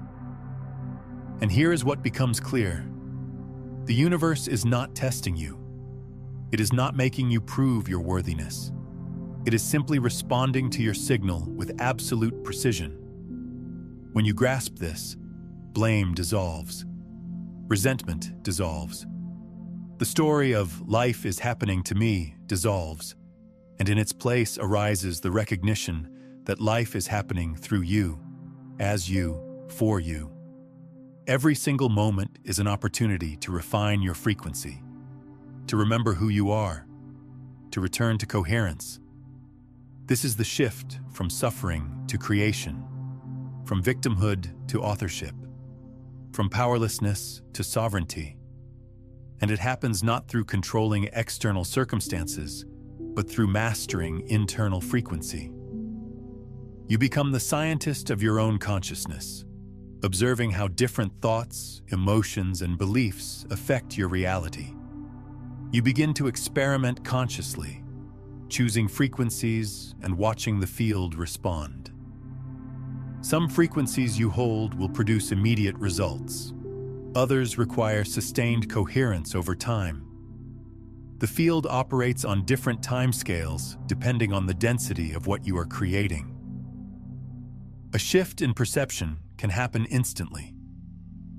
And here is what becomes clear. The universe is not testing you. It is not making you prove your worthiness. It is simply responding to your signal with absolute precision. When you grasp this, blame dissolves. Resentment dissolves. The story of life is happening to me dissolves, and in its place arises the recognition that life is happening through you, as you, for you. Every single moment is an opportunity to refine your frequency, to remember who you are, to return to coherence. This is the shift from suffering to creation, from victimhood to authorship, from powerlessness to sovereignty. And it happens not through controlling external circumstances, but through mastering internal frequency. You become the scientist of your own consciousness, observing how different thoughts, emotions, and beliefs affect your reality. You begin to experiment consciously, choosing frequencies and watching the field respond. Some frequencies you hold will produce immediate results. Others require sustained coherence over time. The field operates on different timescales depending on the density of what you are creating. A shift in perception can happen instantly.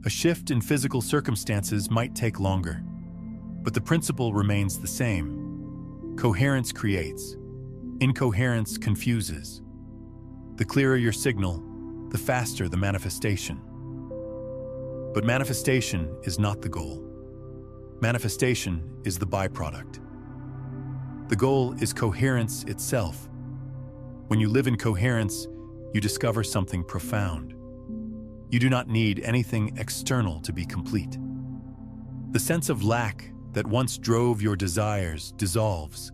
A shift in physical circumstances might take longer, but the principle remains the same. Coherence creates. Incoherence confuses. The clearer your signal, the faster the manifestation. But manifestation is not the goal. Manifestation is the byproduct. The goal is coherence itself, When you live in coherence, you discover something profound. You do not need anything external to be complete. The sense of lack that once drove your desires dissolves.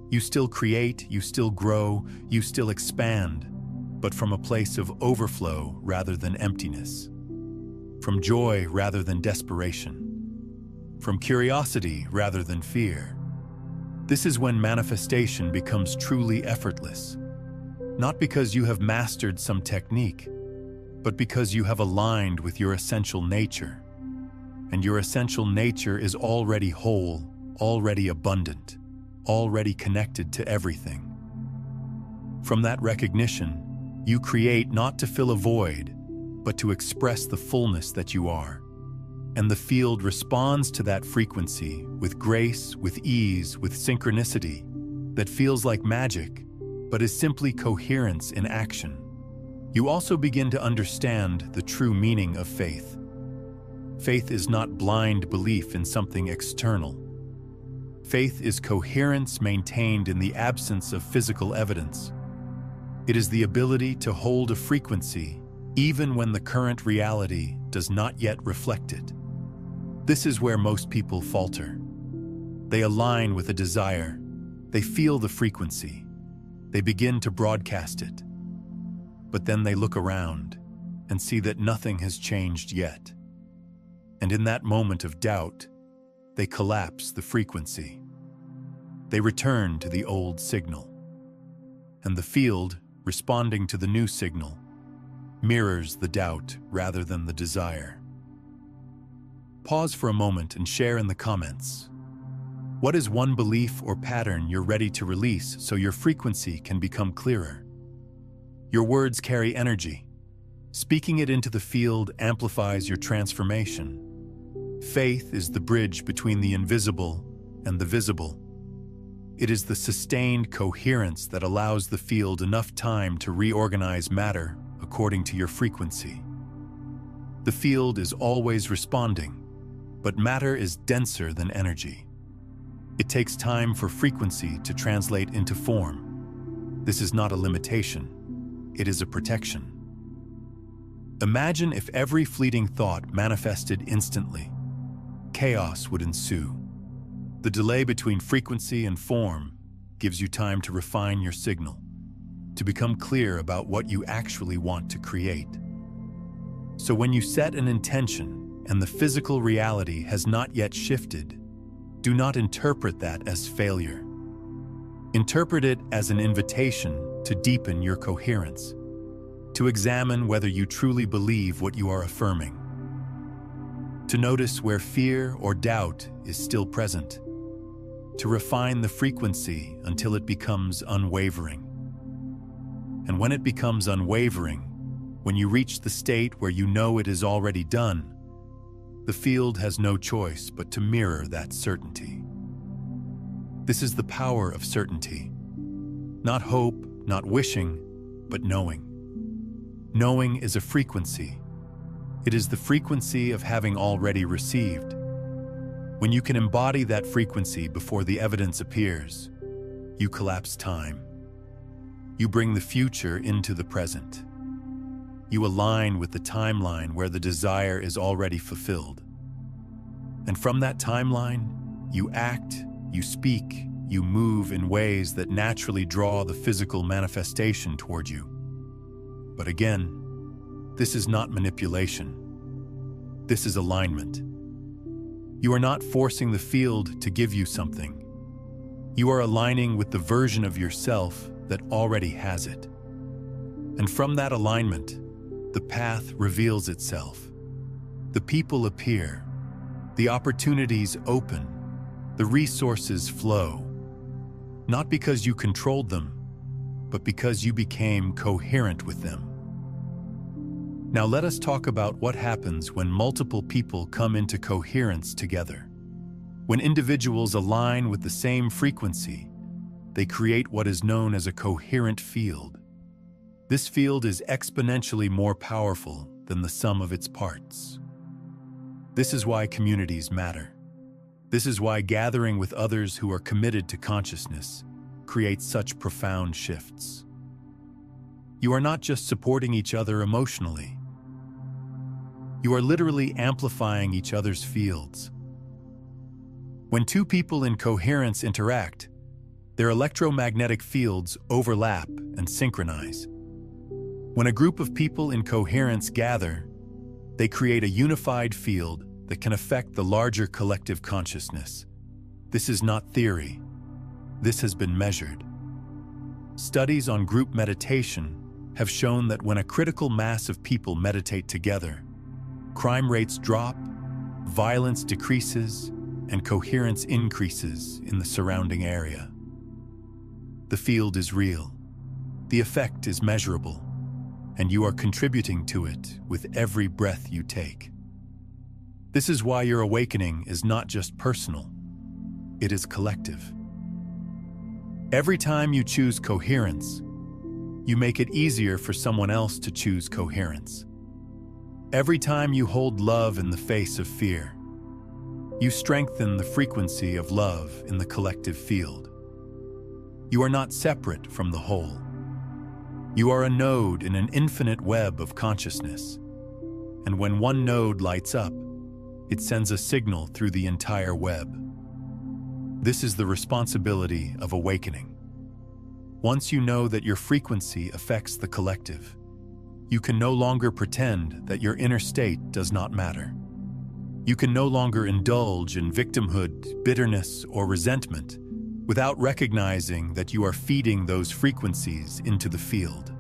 You still create, you still grow, you still expand, but from a place of overflow rather than emptiness. From joy rather than desperation. From curiosity rather than fear. This is when manifestation becomes truly effortless. Not because you have mastered some technique, but because you have aligned with your essential nature. And your essential nature is already whole, already abundant, already connected to everything. From that recognition, you create not to fill a void, but to express the fullness that you are. And the field responds to that frequency with grace, with ease, with synchronicity that feels like magic, but is simply coherence in action. You also begin to understand the true meaning of faith. Faith is not blind belief in something external. Faith is coherence maintained in the absence of physical evidence. It is the ability to hold a frequency even when the current reality does not yet reflect it. This is where most people falter. They align with a desire. They feel the frequency. They begin to broadcast it. But then they look around and see that nothing has changed yet. And in that moment of doubt, they collapse the frequency. They return to the old signal. And the field, responding to the new signal, mirrors the doubt rather than the desire. Pause for a moment and share in the comments. What is one belief or pattern you're ready to release so your frequency can become clearer? Your words carry energy. Speaking it into the field amplifies your transformation. Faith is the bridge between the invisible and the visible. It is the sustained coherence that allows the field enough time to reorganize matter according to your frequency. The field is always responding, but matter is denser than energy. It takes time for frequency to translate into form. This is not a limitation, it is a protection. Imagine if every fleeting thought manifested instantly. Chaos would ensue. The delay between frequency and form gives you time to refine your signal, to become clear about what you actually want to create. So when you set an intention and the physical reality has not yet shifted, do not interpret that as failure. Interpret it as an invitation to deepen your coherence, to examine whether you truly believe what you are affirming, to notice where fear or doubt is still present, to refine the frequency until it becomes unwavering. And when it becomes unwavering, when you reach the state where you know it is already done, the field has no choice but to mirror that certainty. This is the power of certainty. Not hope, not wishing, but knowing. Knowing is a frequency. It is the frequency of having already received. When you can embody that frequency before the evidence appears, you collapse time. You bring the future into the present. You align with the timeline where the desire is already fulfilled. And from that timeline, you act, you speak, you move in ways that naturally draw the physical manifestation toward you. But again, this is not manipulation. This is alignment. You are not forcing the field to give you something. You are aligning with the version of yourself that already has it. And from that alignment, the path reveals itself. The people appear. The opportunities open. The resources flow. Not because you controlled them, but because you became coherent with them. Now let us talk about what happens when multiple people come into coherence together. When individuals align with the same frequency, they create what is known as a coherent field. This field is exponentially more powerful than the sum of its parts. This is why communities matter. This is why gathering with others who are committed to consciousness creates such profound shifts. You are not just supporting each other emotionally. You are literally amplifying each other's fields. When two people in coherence interact, their electromagnetic fields overlap and synchronize. When a group of people in coherence gather, they create a unified field that can affect the larger collective consciousness. This is not theory. This has been measured. Studies on group meditation have shown that when a critical mass of people meditate together, crime rates drop, violence decreases, and coherence increases in the surrounding area. The field is real. The effect is measurable, and you are contributing to it with every breath you take. This is why your awakening is not just personal. It is collective. Every time you choose coherence, you make it easier for someone else to choose coherence. Every time you hold love in the face of fear, you strengthen the frequency of love in the collective field. You are not separate from the whole. You are a node in an infinite web of consciousness. And when one node lights up, it sends a signal through the entire web. This is the responsibility of awakening. Once you know that your frequency affects the collective, you can no longer pretend that your inner state does not matter. You can no longer indulge in victimhood, bitterness, or resentment without recognizing that you are feeding those frequencies into the field.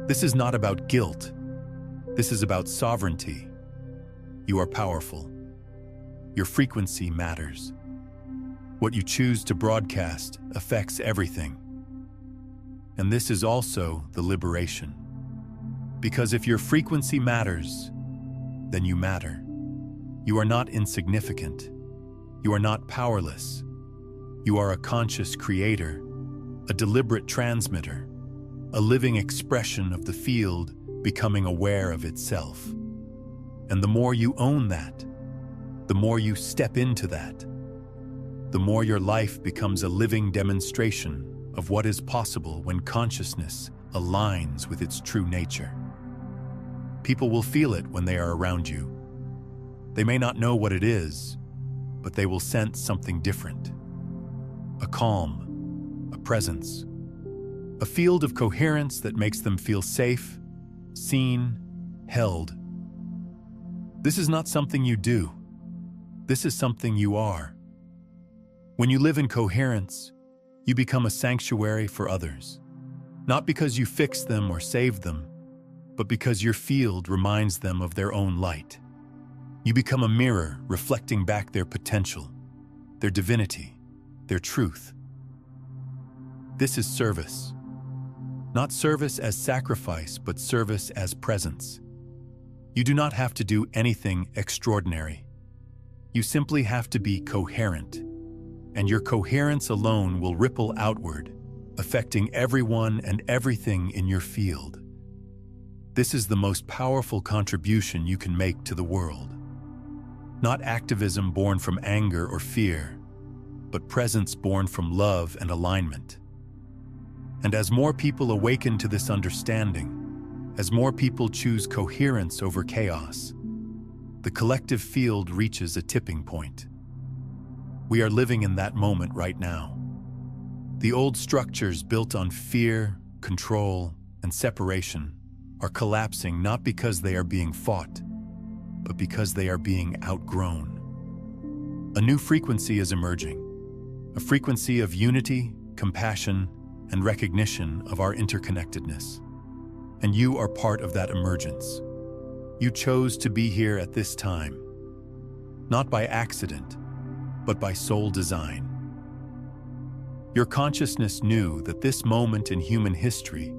This is not about guilt. This is about sovereignty. You are powerful. Your frequency matters. What you choose to broadcast affects everything. And this is also the liberation. Because if your frequency matters, then you matter. You are not insignificant. You are not powerless. You are a conscious creator, a deliberate transmitter, a living expression of the field becoming aware of itself. And the more you own that, the more you step into that, the more your life becomes a living demonstration of what is possible when consciousness aligns with its true nature. People will feel it when they are around you. They may not know what it is, but they will sense something different. A calm, a presence, a field of coherence that makes them feel safe, seen, held. This is not something you do. This is something you are. When you live in coherence, you become a sanctuary for others, not because you fix them or save them, but because your field reminds them of their own light. You become a mirror reflecting back their potential, their divinity, their truth. This is service. Not service as sacrifice, but service as presence. You do not have to do anything extraordinary. You simply have to be coherent, and your coherence alone will ripple outward, affecting everyone and everything in your field. This is the most powerful contribution you can make to the world. Not activism born from anger or fear, but presence born from love and alignment. And as more people awaken to this understanding, as more people choose coherence over chaos, the collective field reaches a tipping point. We are living in that moment right now. The old structures built on fear, control, and separation are collapsing not because they are being fought, but because they are being outgrown. A new frequency is emerging, a frequency of unity, compassion, and recognition of our interconnectedness. And you are part of that emergence. You chose to be here at this time, not by accident, but by soul design. Your consciousness knew that this moment in human history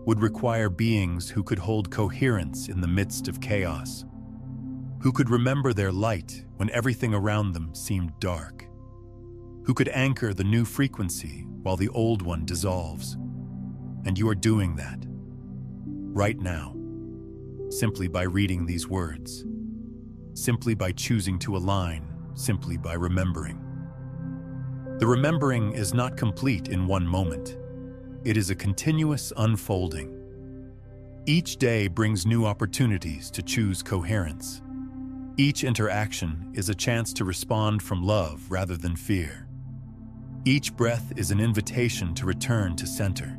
would require beings who could hold coherence in the midst of chaos, who could remember their light when everything around them seemed dark, who could anchor the new frequency while the old one dissolves. And you are doing that right now, simply by reading these words, simply by choosing to align, simply by remembering. The remembering is not complete in one moment. It is a continuous unfolding, Each day brings new opportunities to choose coherence. Each interaction is a chance to respond from love rather than fear. Each breath is an invitation to return to center.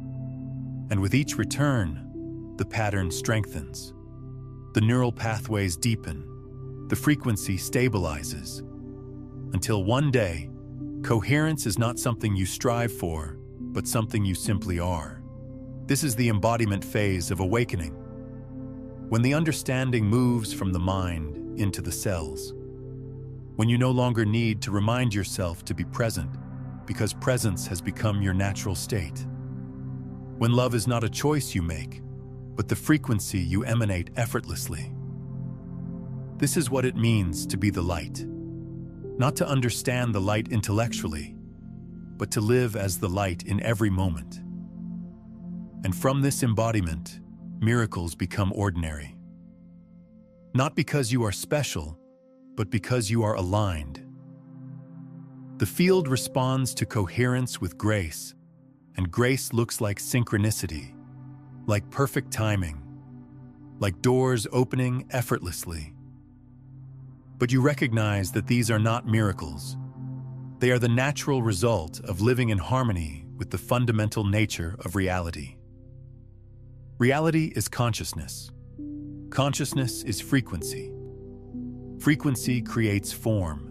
And with each return, the pattern strengthens. The neural pathways deepen. The frequency stabilizes. Until one day, coherence is not something you strive for, but something you simply are. This is the embodiment phase of awakening, when the understanding moves from the mind into the cells, when you no longer need to remind yourself to be present because presence has become your natural state, when love is not a choice you make, but the frequency you emanate effortlessly. This is what it means to be the light. Not to understand the light intellectually, but to live as the light in every moment. And from this embodiment, miracles become ordinary. Not because you are special, but because you are aligned. The field responds to coherence with grace, and grace looks like synchronicity, like perfect timing, like doors opening effortlessly. But you recognize that these are not miracles. They are the natural result of living in harmony with the fundamental nature of reality. Reality is consciousness. Consciousness is frequency. Frequency creates form.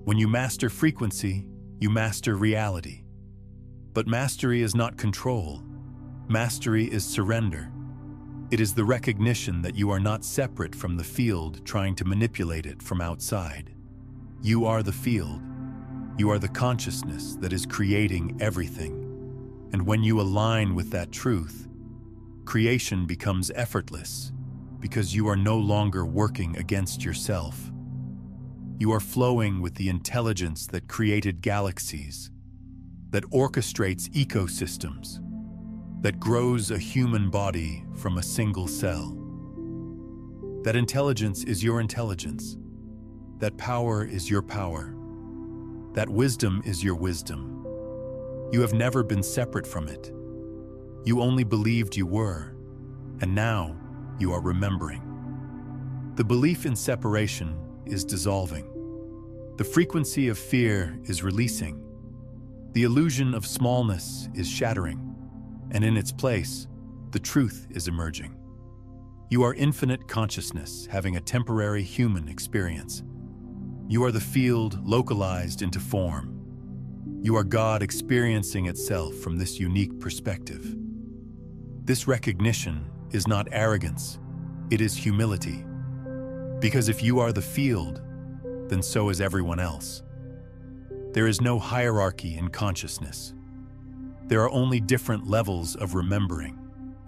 When you master frequency, you master reality. But mastery is not control. Mastery is surrender. It is the recognition that you are not separate from the field trying to manipulate it from outside. You are the field. You are the consciousness that is creating everything. And when you align with that truth, creation becomes effortless because you are no longer working against yourself. You are flowing with the intelligence that created galaxies, that orchestrates ecosystems, that grows a human body from a single cell. That intelligence is your intelligence. That power is your power. That wisdom is your wisdom. You have never been separate from it. You only believed you were, and now you are remembering. The belief in separation is dissolving. The frequency of fear is releasing. The illusion of smallness is shattering. And in its place, the truth is emerging. You are infinite consciousness having a temporary human experience. You are the field localized into form. You are God experiencing itself from this unique perspective. This recognition is not arrogance, it is humility. Because if you are the field, then so is everyone else. There is no hierarchy in consciousness. There are only different levels of remembering,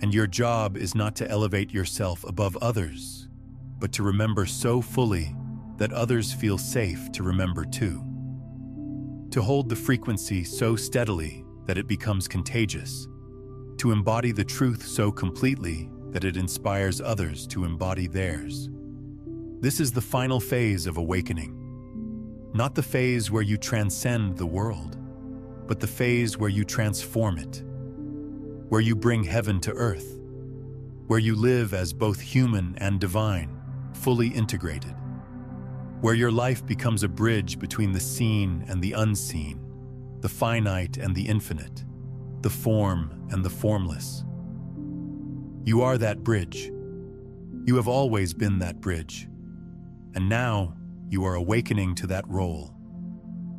and your job is not to elevate yourself above others, but to remember so fully that others feel safe to remember too. To hold the frequency so steadily that it becomes contagious. To embody the truth so completely that it inspires others to embody theirs. This is the final phase of awakening. Not the phase where you transcend the world, but the phase where you transform it, where you bring heaven to earth, where you live as both human and divine, fully integrated, where your life becomes a bridge between the seen and the unseen, the finite and the infinite, the form and the formless. You are that bridge. You have always been that bridge, and now you are awakening to that role.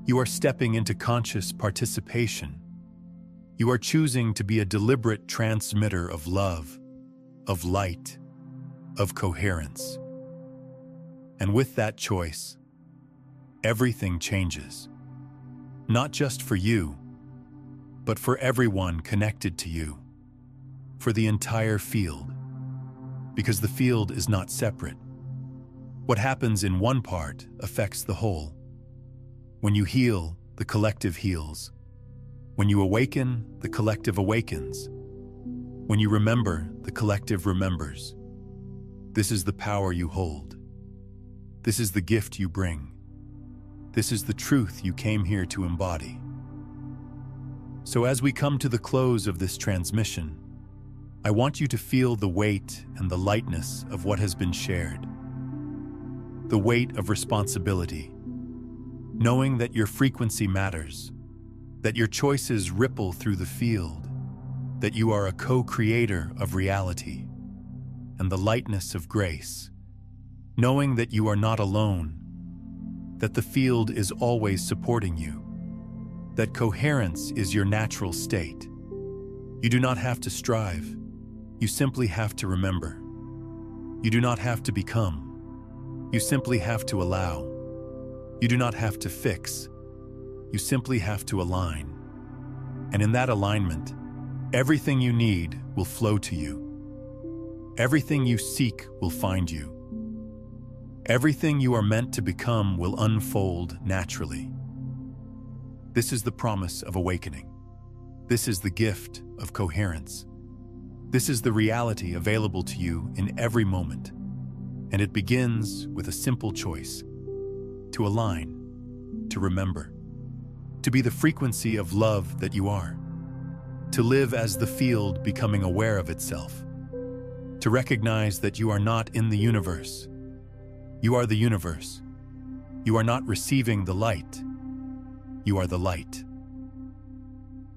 You are stepping into conscious participation. You are choosing to be a deliberate transmitter of love, of light, of coherence. And with that choice, everything changes. Not just for you, but for everyone connected to you, for the entire field. Because the field is not separate. What happens in one part affects the whole. When you heal, the collective heals. When you awaken, the collective awakens. When you remember, the collective remembers. This is the power you hold. This is the gift you bring. This is the truth you came here to embody. So as we come to the close of this transmission, I want you to feel the weight and the lightness of what has been shared. The weight of responsibility, knowing that your frequency matters, that your choices ripple through the field, that you are a co-creator of reality, and the lightness of grace, knowing that you are not alone, that the field is always supporting you, that coherence is your natural state. You do not have to strive, you simply have to remember. You do not have to become, you simply have to allow. You do not have to fix, you simply have to align. And in that alignment, everything you need will flow to you. Everything you seek will find you. Everything you are meant to become will unfold naturally. This is the promise of awakening. This is the gift of coherence. This is the reality available to you in every moment. And it begins with a simple choice: to align, to remember, to be the frequency of love that you are, to live as the field becoming aware of itself, to recognize that you are not in the universe. You are the universe. You are not receiving the light. You are the light.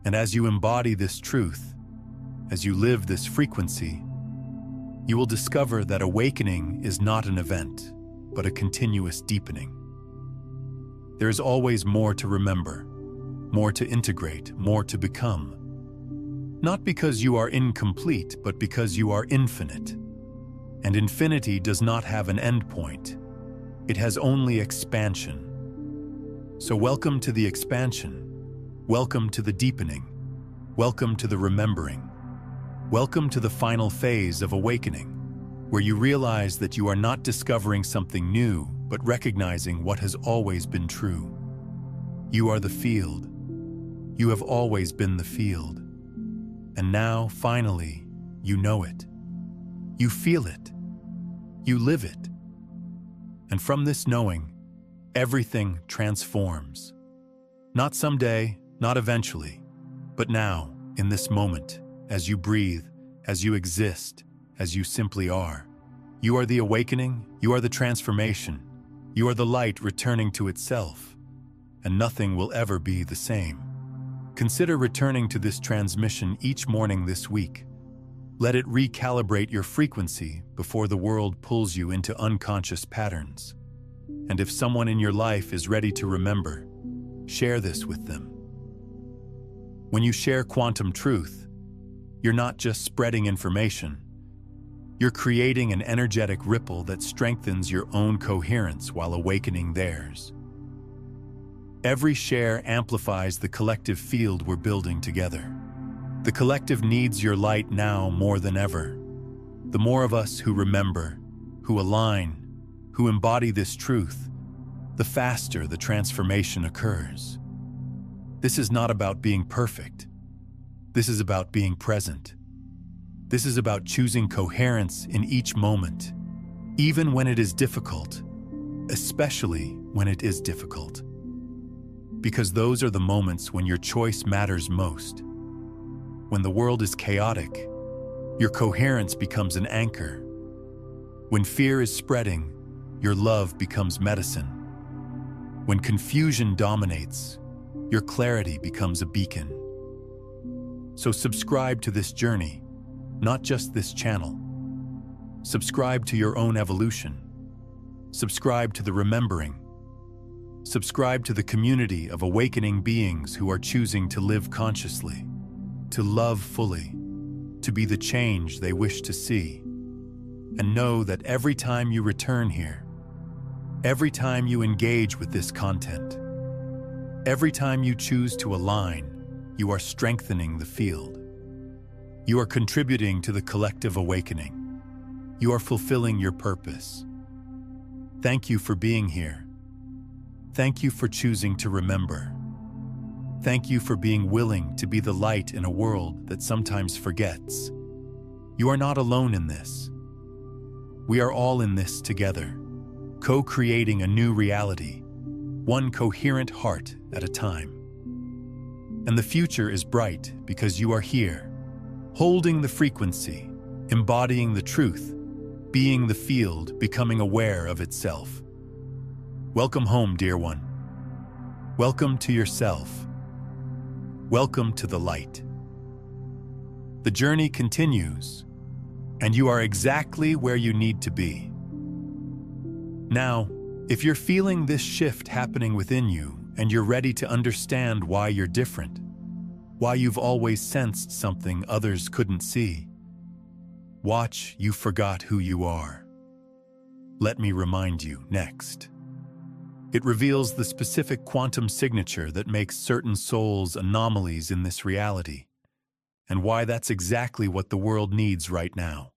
And as you embody this truth, as you live this frequency, you will discover that awakening is not an event, but a continuous deepening. There is always more to remember, more to integrate, more to become. Not because you are incomplete, but because you are infinite. And infinity does not have an end point. It has only expansion. So welcome to the expansion. Welcome to the deepening. Welcome to the remembering. Welcome to the final phase of awakening, where you realize that you are not discovering something new, but recognizing what has always been true. You are the field. You have always been the field. And now, finally, you know it. You feel it. You live it. And from this knowing, everything transforms. Not someday, not eventually, but now, in this moment, as you breathe, as you exist, as you simply are. You are the awakening, you are the transformation, you are the light returning to itself, and nothing will ever be the same. Consider returning to this transmission each morning this week. Let it recalibrate your frequency before the world pulls you into unconscious patterns. And if someone in your life is ready to remember, share this with them. When you share quantum truth, you're not just spreading information. You're creating an energetic ripple that strengthens your own coherence while awakening theirs. Every share amplifies the collective field we're building together. The collective needs your light now more than ever. The more of us who remember, who align, who embody this truth, the faster the transformation occurs. This is not about being perfect. This is about being present. This is about choosing coherence in each moment, even when it is difficult, especially when it is difficult. Because those are the moments when your choice matters most. When the world is chaotic, your coherence becomes an anchor. When fear is spreading, your love becomes medicine. When confusion dominates, your clarity becomes a beacon. So subscribe to this journey, not just this channel. Subscribe to your own evolution. Subscribe to the remembering. Subscribe to the community of awakening beings who are choosing to live consciously, to love fully, to be the change they wish to see. And know that every time you return here, every time you engage with this content, every time you choose to align, you are strengthening the field. You are contributing to the collective awakening. You are fulfilling your purpose. Thank you for being here. Thank you for choosing to remember. Thank you for being willing to be the light in a world that sometimes forgets. You are not alone in this. We are all in this together, co-creating a new reality, one coherent heart at a time. And the future is bright because you are here, holding the frequency, embodying the truth, being the field, becoming aware of itself. Welcome home, dear one. Welcome to yourself. Welcome to the light. The journey continues, and you are exactly where you need to be. Now, if you're feeling this shift happening within you and you're ready to understand why you're different, why you've always sensed something others couldn't see, watch You Forgot Who You Are. Let me remind you next. It reveals the specific quantum signature that makes certain souls anomalies in this reality, and why that's exactly what the world needs right now.